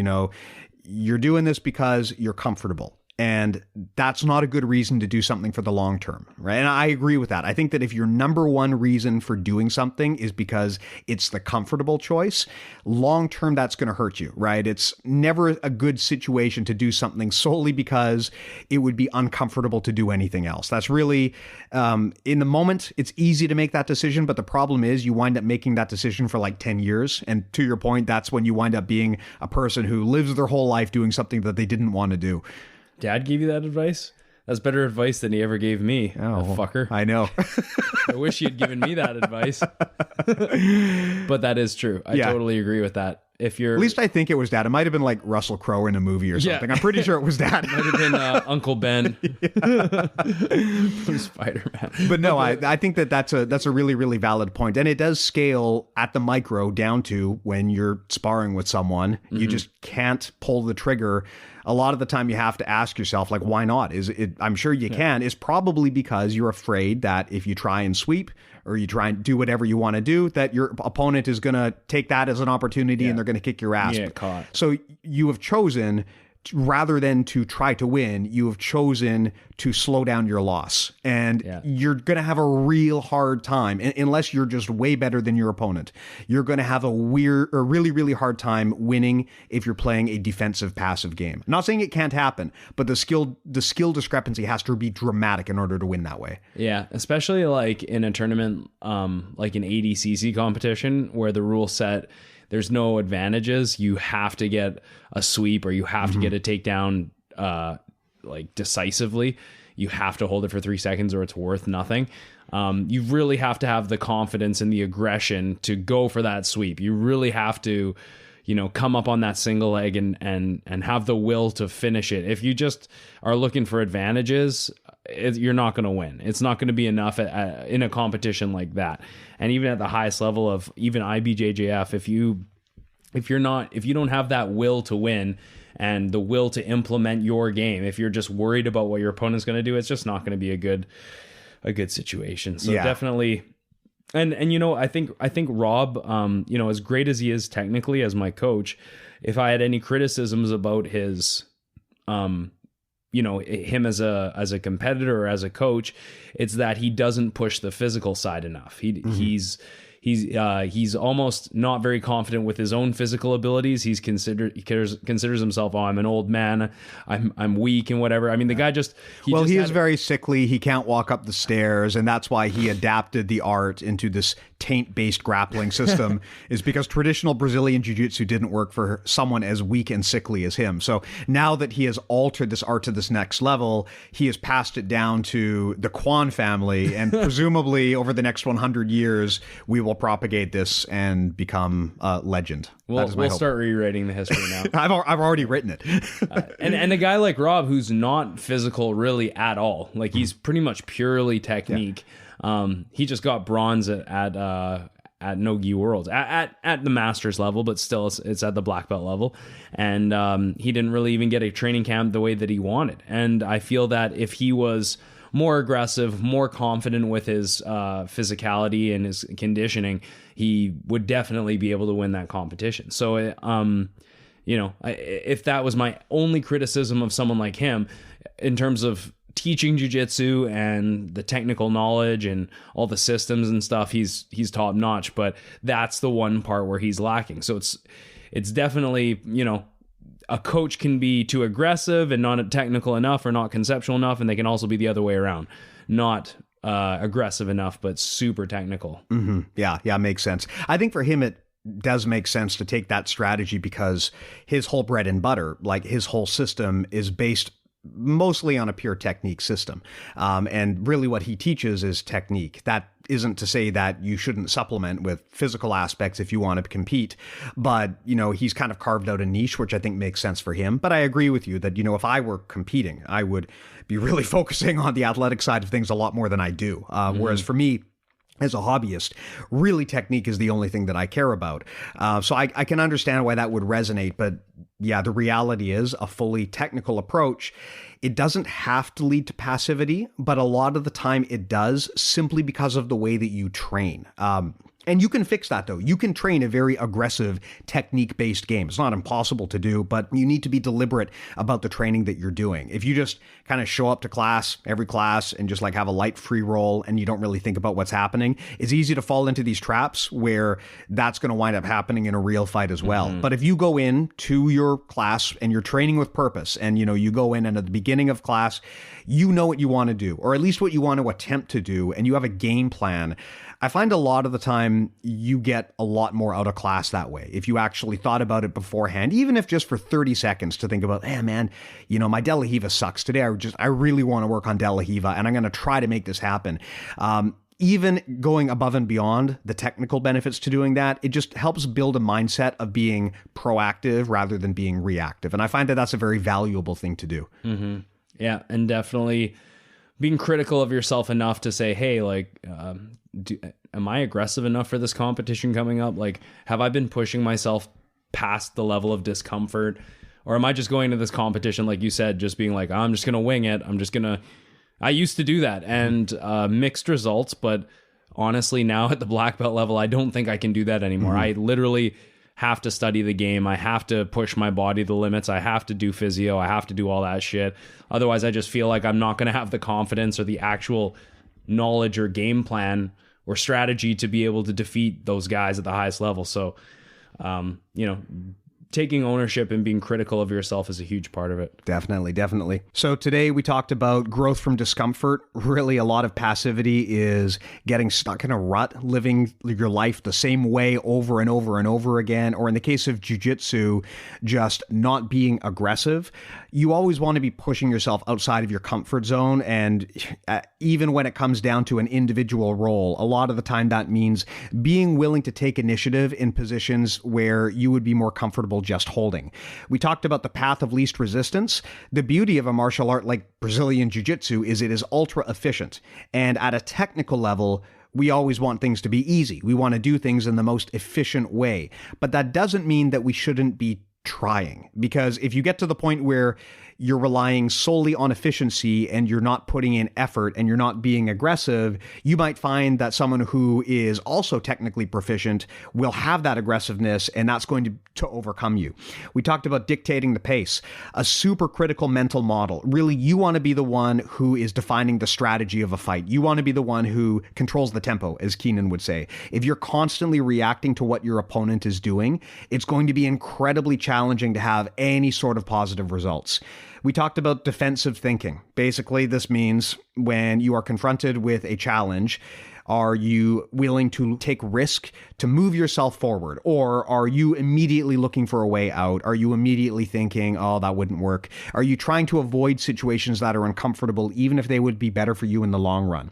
you're doing this because you're comfortable. And that's not a good reason to do something for the long term, right? And I agree with that. I think that if your number one reason for doing something is because it's the comfortable choice, long term, that's going to hurt you, right? It's never a good situation to do something solely because it would be uncomfortable to do anything else. That's really, in the moment, it's easy to make that decision, but the problem is you wind up making that decision for like 10 years. And to your point, that's when you wind up being a person who lives their whole life doing something that they didn't want to do. Dad gave you that advice? That's better advice than he ever gave me. Oh, fucker. I know. I wish he had given me that advice. But that is true. I totally agree with that. If you're, at least I think it was Dad. It might have been like Russell Crowe in a movie or something. I'm pretty sure it was Dad. It might have been Uncle Ben from Spider-Man. But no, I think that's a really, really valid point. And it does scale at the micro down to when you're sparring with someone, you just can't pull the trigger. A lot of the time you have to ask yourself, like, why not? I'm sure you can. It's probably because you're afraid that if you try and sweep or you try and do whatever you want to do, that your opponent is going to take that as an opportunity and they're going to kick your ass. Caught. So you have chosen, rather than to try to win, you have chosen to slow down your loss. And you're going to have a real hard time, unless you're just way better than your opponent. You're going to have a really, really hard time winning if you're playing a defensive passive game. I'm not saying it can't happen, but the skill discrepancy has to be dramatic in order to win that way. Yeah, especially like in a tournament, like an ADCC competition where the rule set, there's no advantages. You have to get a sweep or you have to get a takedown like decisively. You have to hold it for 3 seconds or it's worth nothing. You really have to have the confidence and the aggression to go for that sweep. You really have to, come up on that single leg and have the will to finish it. If you just are looking for advantages, you're not going to win. It's not going to be enough in a competition like that. And even at the highest level of even IBJJF, if you don't have that will to win and the will to implement your game, if you're just worried about what your opponent's going to do, it's just not going to be a good situation. So definitely. And I think Rob, as great as he is technically as my coach, if I had any criticisms about his, him as a competitor or as a coach, it's that he doesn't push the physical side enough. He's almost not very confident with his own physical abilities. He considers himself, I'm an old man, I'm weak and whatever. I mean, the guy he is very sickly. He can't walk up the stairs, and that's why he adapted the art into this taint-based grappling system. Is because traditional Brazilian jiu-jitsu didn't work for someone as weak and sickly as him. So now that he has altered this art to this next level, he has passed it down to the Kwan family, and presumably over the next 100 years, we will propagate this and become a legend. We'll start rewriting the history now. I've already written it. And a guy like Rob, who's not physical really at all, like he's pretty much purely technique. He just got bronze at No-Gi Worlds at the master's level, but still it's at the black belt level. And he didn't really even get a training camp the way that he wanted. And I feel that if he was more aggressive, more confident with his physicality and his conditioning, he would definitely be able to win that competition. So, if that was my only criticism of someone like him, in terms of teaching jiu-jitsu and the technical knowledge and all the systems and stuff, he's top notch, but that's the one part where he's lacking. So it's definitely, a coach can be too aggressive and not technical enough or not conceptual enough, and they can also be the other way around, not aggressive enough but super technical. Yeah, makes sense. I think for him does make sense to take that strategy because his whole bread and butter, like his whole system, is based mostly on a pure technique system. And really what he teaches is technique. That isn't to say that you shouldn't supplement with physical aspects if you want to compete, but, you know, he's kind of carved out a niche, which I think makes sense for him. But I agree with you that, you know, if I were competing, I would be really focusing on the athletic side of things a lot more than I do. Whereas for me, as a hobbyist, really technique is the only thing that I care about. So I can understand why that would resonate. But yeah, the reality is a fully technical approach, it doesn't have to lead to passivity, but a lot of the time it does simply because of the way that you train. And you can fix that though. You can train a very aggressive technique-based game. It's not impossible to do, but you need to be deliberate about the training that you're doing. If you just kind of show up to class, every class, and just like have a light free roll and you don't really think about what's happening, it's easy to fall into these traps where that's going to wind up happening in a real fight as well. But if you go in to your class and you're training with purpose and, you know, you go in and at the beginning of class, you know what you want to do, or at least what you want to attempt to do, and you have a game plan, I find a lot of the time you get a lot more out of class that way. If you actually thought about it beforehand, even if just for 30 seconds to think about, hey man, you know, my De La Hiva sucks today. I really want to work on De La Hiva and I'm going to try to make this happen. Even going above and beyond the technical benefits to doing that, it just helps build a mindset of being proactive rather than being reactive. And I find that that's a very valuable thing to do. Mm-hmm. Yeah. And definitely being critical of yourself enough to say, hey, like, am I aggressive enough for this competition coming up? Like, have I been pushing myself past the level of discomfort? Or am I just going to this competition, like you said, just being like, I'm just going to wing it. I used to do that and mixed results, but honestly, now at the black belt level, I don't think I can do that anymore. I literally have to study the game. I have to push my body to the limits. I have to do physio. I have to do all that shit. Otherwise, I just feel like I'm not going to have the confidence or the actual knowledge or game plan or strategy to be able to defeat those guys at the highest level. So, you know, taking ownership and being critical of yourself is a huge part of it. Definitely, definitely. So today we talked about growth from discomfort. Really, a lot of passivity is getting stuck in a rut, living your life the same way over and over and over again. Or in the case of jiu-jitsu, just not being aggressive. You always want to be pushing yourself outside of your comfort zone. And even when it comes down to an individual role, a lot of the time that means being willing to take initiative in positions where you would be more comfortable just holding. We talked about the path of least resistance. The beauty of a martial art like Brazilian Jiu-Jitsu is it is ultra efficient. And at a technical level, we always want things to be easy. We want to do things in the most efficient way. But that doesn't mean that we shouldn't be trying, because if you get to the point where you're relying solely on efficiency and you're not putting in effort and you're not being aggressive, you might find that someone who is also technically proficient will have that aggressiveness, and that's going to overcome you. We talked about dictating the pace, a super critical mental model. Really, you want to be the one who is defining the strategy of a fight. You want to be the one who controls the tempo, as Keenan would say. If you're constantly reacting to what your opponent is doing, it's going to be incredibly challenging to have any sort of positive results. We talked about defensive thinking. Basically, this means when you are confronted with a challenge, are you willing to take risk to move yourself forward? Or are you immediately looking for a way out? Are you immediately thinking, oh, that wouldn't work? Are you trying to avoid situations that are uncomfortable, even if they would be better for you in the long run?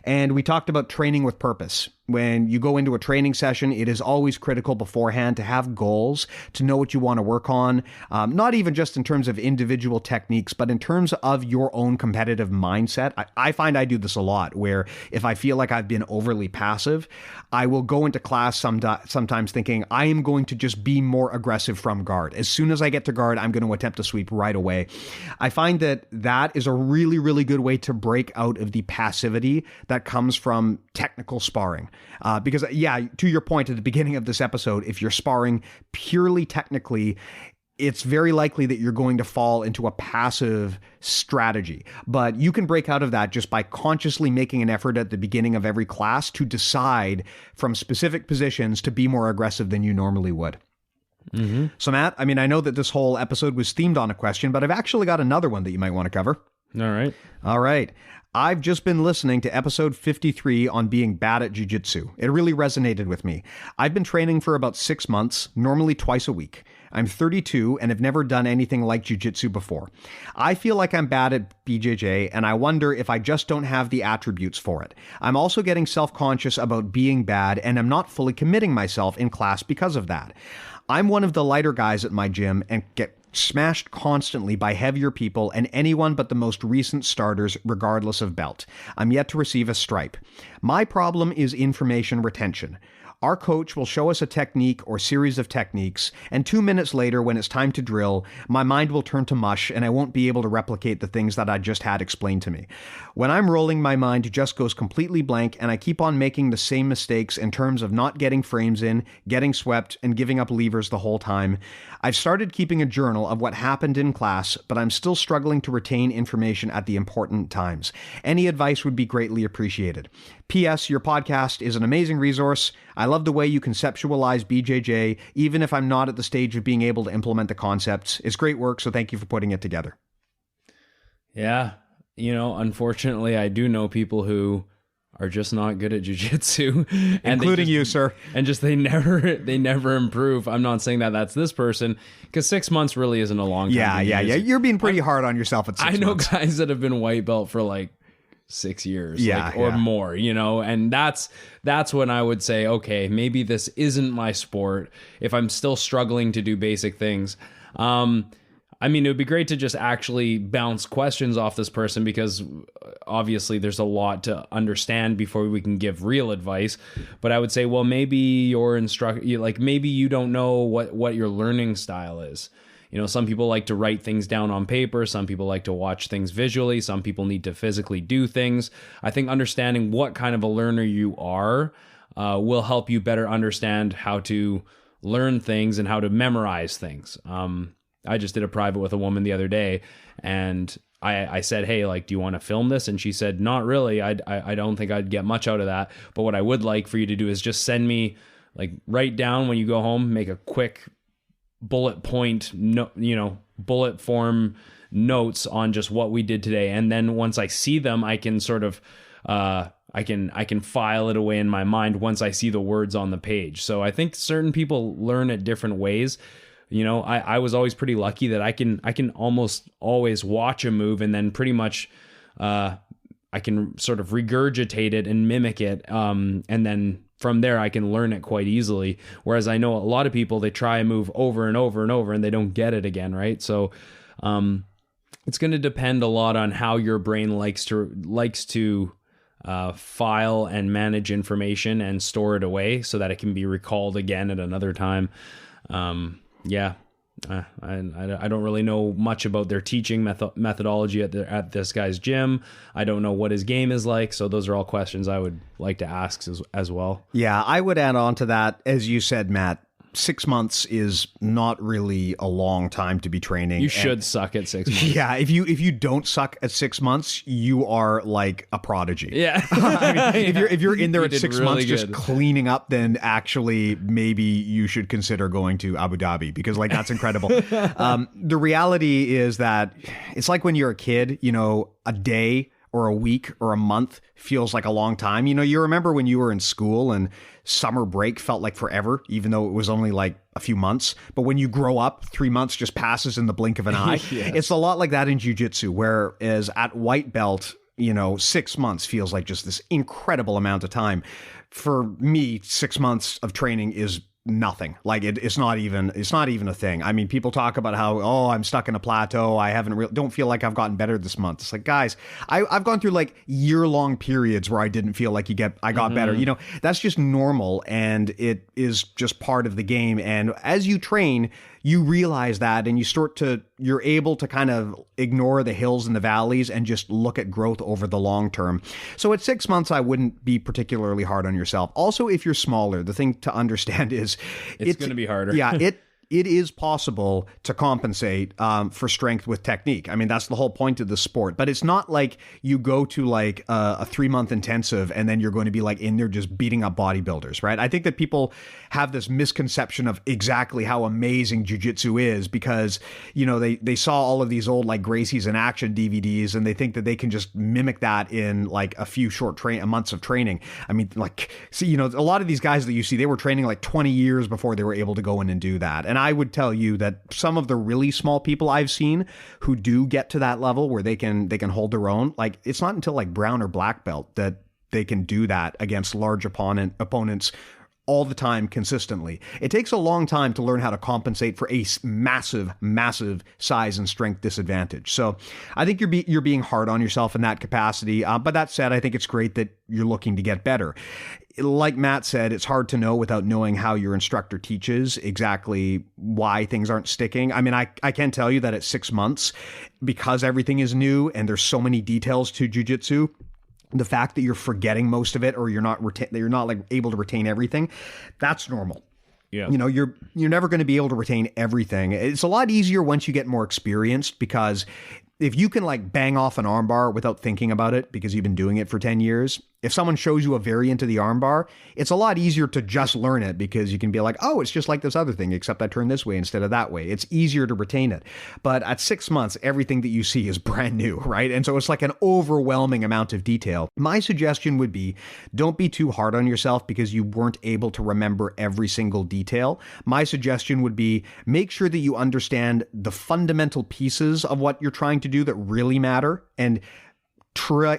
And we talked about training with purpose. When you go into a training session, it is always critical beforehand to have goals, to know what you want to work on, not even just in terms of individual techniques, but in terms of your own competitive mindset. I find I do this a lot, where if I feel like I've been overly passive, I will go into class sometimes thinking I am going to just be more aggressive from guard. As soon as I get to guard, I'm going to attempt to sweep right away. I find that is a really, really good way to break out of the passivity that comes from technical sparring. Because, yeah, to your point at the beginning of this episode, if you're sparring purely technically, it's very likely that you're going to fall into a passive strategy. But you can break out of that just by consciously making an effort at the beginning of every class to decide from specific positions to be more aggressive than you normally would. Mm-hmm. So, Matt, I mean, I know that this whole episode was themed on a question, but I've actually got another one that you might want to cover. All right. All right. I've just been listening to episode 53 on being bad at jiu-jitsu. It really resonated with me. I've been training for about 6 months, normally twice a week. I'm 32 and have never done anything like jiu-jitsu before. I feel like I'm bad at BJJ, and I wonder if I just don't have the attributes for it. I'm also getting self-conscious about being bad, and I'm not fully committing myself in class because of that. I'm one of the lighter guys at my gym and get smashed constantly by heavier people and anyone but the most recent starters, regardless of belt. I'm yet to receive a stripe. My problem is information retention. Our coach will show us a technique or series of techniques, and 2 minutes later, when it's time to drill, my mind will turn to mush and I won't be able to replicate the things that I just had explained to me. When I'm rolling, my mind just goes completely blank and I keep on making the same mistakes in terms of not getting frames in, getting swept, and giving up levers the whole time. I've started keeping a journal of what happened in class, but I'm still struggling to retain information at the important times. Any advice would be greatly appreciated. P.S. Your podcast is an amazing resource. I love the way you conceptualize BJJ, even if I'm not at the stage of being able to implement the concepts. It's great work, so thank you for putting it together. Yeah. Unfortunately, I do know people who are just not good at jiu-jitsu. Including you, sir. And just they never improve. I'm not saying that that's this person, because 6 months really isn't a long time. Yeah. You're being pretty hard on yourself at 6 months. I know guys that have been white belt for like 6 years or more, and that's when I would say, okay, maybe this isn't my sport if I'm still struggling to do basic things. It would be great to just actually bounce questions off this person, because obviously there's a lot to understand before we can give real advice. But I would say, well, maybe your maybe you don't know what your learning style is. Some people like to write things down on paper. Some people like to watch things visually. Some people need to physically do things. I think understanding what kind of a learner you are will help you better understand how to learn things and how to memorize things. I just did a private with a woman the other day, and I said, hey, do you want to film this? And she said, not really. I don't think I'd get much out of that. But what I would like for you to do is just send me, write down when you go home, make a quick bullet form notes on just what we did today. And then once I see them, I can sort of, I can file it away in my mind once I see the words on the page. So I think certain people learn at different ways. I was always pretty lucky that I can almost always watch a move and then pretty much, I can sort of regurgitate it and mimic it. And then from there, I can learn it quite easily. Whereas I know a lot of people, they try a move over and over and over and they don't get it again, right? So it's going to depend a lot on how your brain likes to file and manage information and store it away so that it can be recalled again at another time. I don't really know much about their teaching methodology at this guy's gym. I don't know what his game is like. So those are all questions I would like to ask as well. Yeah, I would add on to that, as you said, Matt. 6 months is not really a long time to be training. You should suck at 6 months. Yeah, if you don't suck at 6 months, you are like a prodigy. Yeah. If you're in there at 6 months good. just cleaning up, then actually maybe you should consider going to Abu Dhabi, because that's incredible. The reality is that it's like when you're a kid, a day or a week or a month feels like a long time. You remember when you were in school and summer break felt like forever, even though it was only like a few months. But when you grow up, 3 months just passes in the blink of an eye. Yes. It's a lot like that in jiu-jitsu, whereas at white belt, 6 months feels like just this incredible amount of time. For me, 6 months of training is nothing. It's not even a thing. I mean, people talk about how, I'm stuck in a plateau. I don't feel like I've gotten better this month. It's like, guys, I've gone through year-long periods where I didn't feel like I got better. That's just normal, and it is just part of the game. And as you train, you realize that, and you're able to kind of ignore the hills and the valleys and just look at growth over the long term. So at 6 months, I wouldn't be particularly hard on yourself. Also, if you're smaller, the thing to understand is it's going to be harder. Yeah, it is possible to compensate for strength with technique. I mean, that's the whole point of the sport. But it's not like you go to like a 3-month intensive and then you're going to be like in there just beating up bodybuilders, right? I think that people have this misconception of exactly how amazing jiu-jitsu is because, you know, they saw all of these old like Gracie's in action DVDs and they think that they can just mimic that in like a few short months of training. I mean, like, see, you know, a lot of these guys that you see, they were training like 20 years before they were able to go in and do that. And I would tell you that some of the really small people I've seen who do get to that level where they can hold their own, like it's not until like brown or black belt that they can do that against large opponents all the time consistently. It takes a long time to learn how to compensate for a massive size and strength disadvantage. So I think you're being hard on yourself in that capacity. But that said, I think it's great that you're looking to get better. Like Matt said, it's hard to know without knowing how your instructor teaches exactly why things aren't sticking. I mean, I can tell you that at 6 months, because everything is new and there's so many details to jiu-jitsu, the fact that you're forgetting most of it or you're not like able to retain everything, that's normal. Yeah. You know, you're never going to be able to retain everything. It's a lot easier once you get more experienced because if you can like bang off an armbar without thinking about it because you've been doing it for 10 years, if someone shows you a variant of the armbar, it's a lot easier to just learn it because you can be like, oh, it's just like this other thing, except I turn this way instead of that way. It's easier to retain it. But at 6 months, everything that you see is brand new, right? And so it's like an overwhelming amount of detail. My suggestion would be don't be too hard on yourself because you weren't able to remember every single detail. My suggestion would be make sure that you understand the fundamental pieces of what you're trying to do that really matter and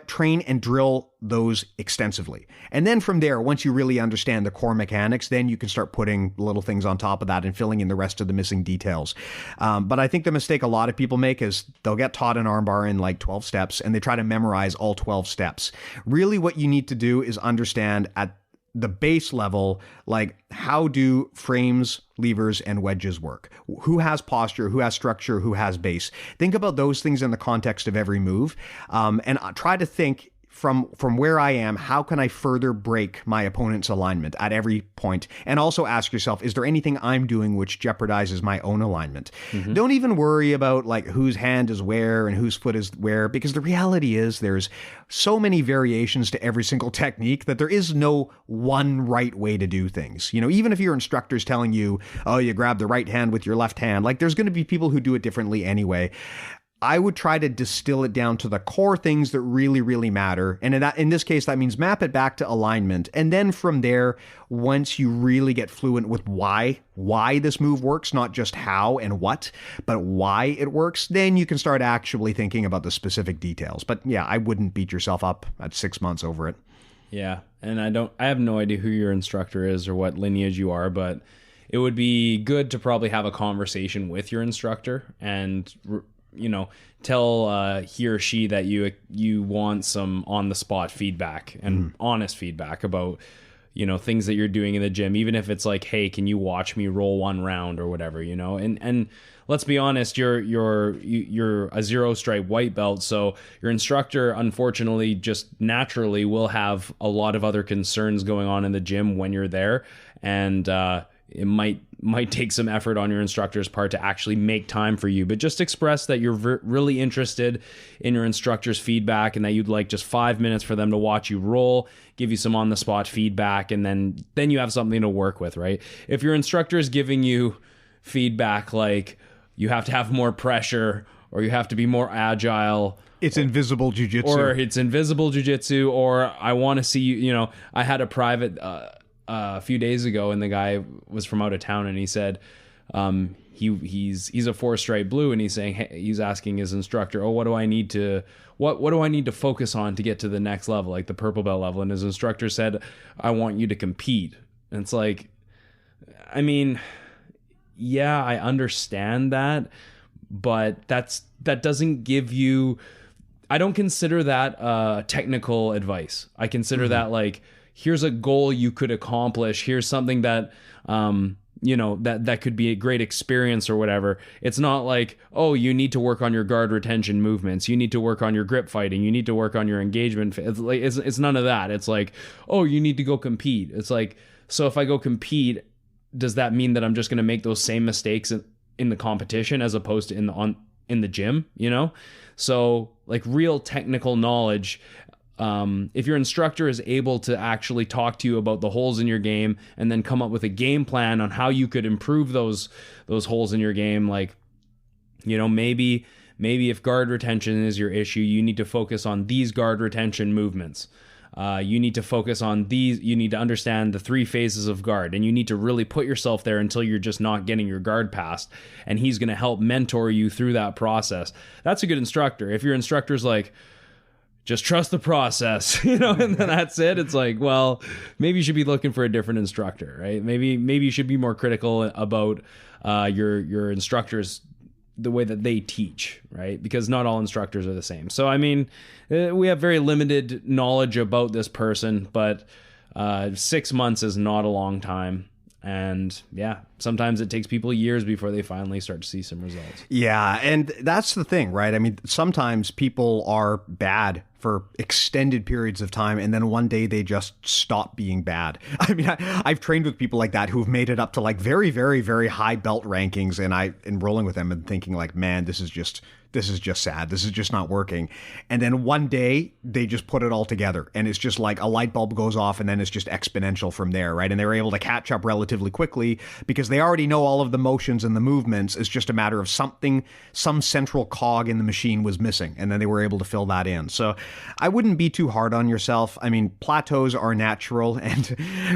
train and drill those extensively. And then from there, once you really understand the core mechanics, then you can start putting little things on top of that and filling in the rest of the missing details. But I think the mistake a lot of people make is they'll get taught an armbar in like 12 steps and they try to memorize all 12 steps. Really what you need to do is understand at the base level, like how do frames, levers, and wedges work? Who has posture? Who has structure? Who has base? Think about those things in the context of every move, and try to think from where I am, how can I further break my opponent's alignment at every point? And also ask yourself, is there anything I'm doing which jeopardizes my own alignment? Mm-hmm. Don't even worry about like whose hand is where and whose foot is where, because the reality is there's so many variations to every single technique that there is no one right way to do things. You know, even if your instructor's telling you, oh, you grab the right hand with your left hand, like there's going to be people who do it differently anyway. I would try to distill it down to the core things that really, really matter. And in this case, that means map it back to alignment. And then from there, once you really get fluent with why this move works, not just how and what, but why it works, then you can start actually thinking about the specific details. But yeah, I wouldn't beat yourself up at 6 months over it. Yeah. And I have no idea who your instructor is or what lineage you are, but it would be good to probably have a conversation with your instructor and tell he or she that you want some on the spot feedback and honest feedback about things that you're doing in the gym, even if it's like, hey, can you watch me roll one round or whatever, and let's be honest, you're a zero stripe white belt, so your instructor unfortunately just naturally will have a lot of other concerns going on in the gym when you're there, and it might take some effort on your instructor's part to actually make time for you, but just express that you're really interested in your instructor's feedback and that you'd like just 5 minutes for them to watch you roll, give you some on the spot feedback, and then you have something to work with, right? If your instructor is giving you feedback like you have to have more pressure or you have to be more agile, it's invisible jiu-jitsu. Or it's invisible jiu-jitsu, or I want to see you, I had a private a few days ago, and the guy was from out of town, and he said he's a 4-stripe blue, and he's saying, hey, he's asking his instructor, oh, what do I need to focus on to get to the next level, like the purple belt level? And his instructor said, I want you to compete. And it's like, I mean, yeah, I understand that, but that doesn't give you, I don't consider that technical advice. I consider that like, here's a goal you could accomplish. Here's something that, that could be a great experience or whatever. It's not like, oh, you need to work on your guard retention movements. You need to work on your grip fighting. You need to work on your engagement. It's none of that. It's like, oh, you need to go compete. It's like, so if I go compete, does that mean that I'm just going to make those same mistakes in the competition as opposed to in the gym, you know? So like real technical knowledge, if your instructor is able to actually talk to you about the holes in your game and then come up with a game plan on how you could improve those holes in your game, like, you know, maybe if guard retention is your issue, you need to focus on these guard retention movements. You need to focus on these. You need to understand the 3 phases of guard, and you need to really put yourself there until you're just not getting your guard passed. And he's going to help mentor you through that process. That's a good instructor. If your instructor's like, just trust the process, you know, and then that's it. It's like, well, maybe you should be looking for a different instructor, right? Maybe you should be more critical about your instructors, the way that they teach, right? Because not all instructors are the same. So, I mean, we have very limited knowledge about this person, but 6 months is not a long time. And yeah, sometimes it takes people years before they finally start to see some results. Yeah, and that's the thing, right? I mean, sometimes people are bad for extended periods of time, and then one day they just stop being bad. I mean, I've trained with people like that who've made it up to like very, very, very high belt rankings, and I enrolling with them and thinking like, man, this is just sad. This is just not working. And then one day they just put it all together, and it's just like a light bulb goes off, and then it's just exponential from there, right? And they're able to catch up relatively quickly because they already know all of the motions and the movements. It's just a matter of some central cog in the machine was missing, and then they were able to fill that in. So I wouldn't be too hard on yourself. I mean, plateaus are natural, and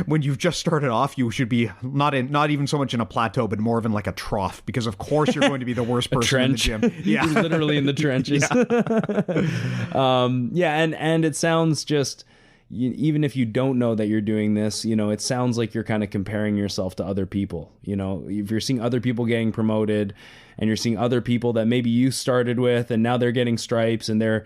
when you've just started off, you should be not even so much in a plateau, but more of in like a trough, because of course you're going to be the worst person in the gym. Yeah. Literally in the trenches. And it sounds just, even if you don't know that you're doing this, you know, it sounds like you're kind of comparing yourself to other people. You know, if you're seeing other people getting promoted, and you're seeing other people that maybe you started with, and now they're getting stripes, and they're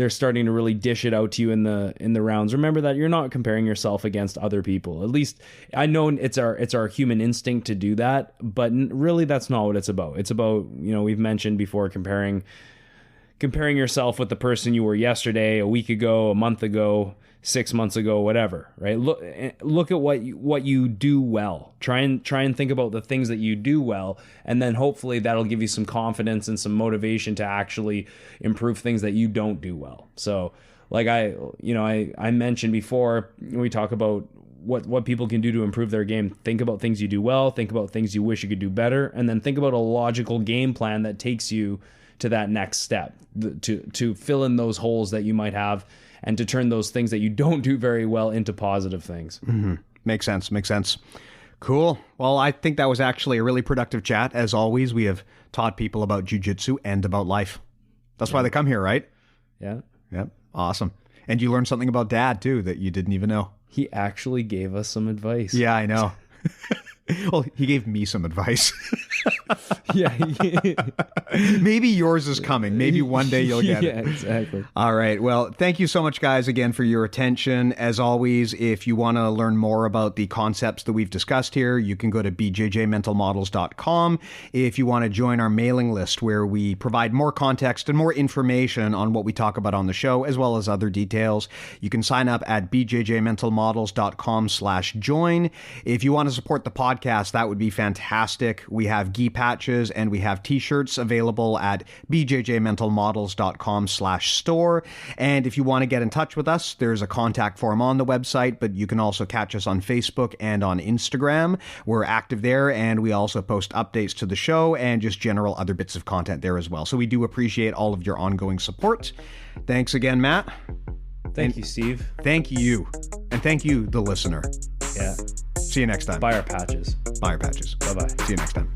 starting to really dish it out to you in the rounds. Remember that you're not comparing yourself against other people. At least I know it's our human instinct to do that, but really that's not what it's about. It's about, you know, we've mentioned before, comparing yourself with the person you were yesterday, a week ago, a month ago, 6 months ago, whatever, right? Look at what you do well. Try and think about the things that you do well, and then hopefully that'll give you some confidence and some motivation to actually improve things that you don't do well. So, like I mentioned before, when we talk about what people can do to improve their game, think about things you do well, think about things you wish you could do better, and then think about a logical game plan that takes you to that next step, to fill in those holes that you might have, and to turn those things that you don't do very well into positive things. Mm-hmm. Makes sense. Cool. Well, I think that was actually a really productive chat. As always, we have taught people about jiu-jitsu and about life. That's why they come here, right? Yeah. Yep. Awesome. And you learned something about Dad, too, that you didn't even know. He actually gave us some advice. Yeah, I know. Well, he gave me some advice. Yeah. Maybe yours is coming. Maybe one day you'll get it. Yeah, exactly. All right. Well, thank you so much, guys, again, for your attention. As always, if you want to learn more about the concepts that we've discussed here, you can go to bjjmentalmodels.com. If you want to join our mailing list, where we provide more context and more information on what we talk about on the show, as well as other details, you can sign up at bjjmentalmodels.com/join. If you want to support the podcast, that would be fantastic. We have gi patches and we have t-shirts available at bjjmentalmodels.com/store. And if you want to get in touch with us, there's a contact form on the website, but you can also catch us on Facebook and on Instagram. We're active there, and we also post updates to the show and just general other bits of content there as well. So we do appreciate all of your ongoing support. Thanks again, Matt. Thank you, Steve. Thank you. And thank you, the listener. Yeah. See you next time. Buy our patches. Buy our patches. Bye-bye. See you next time.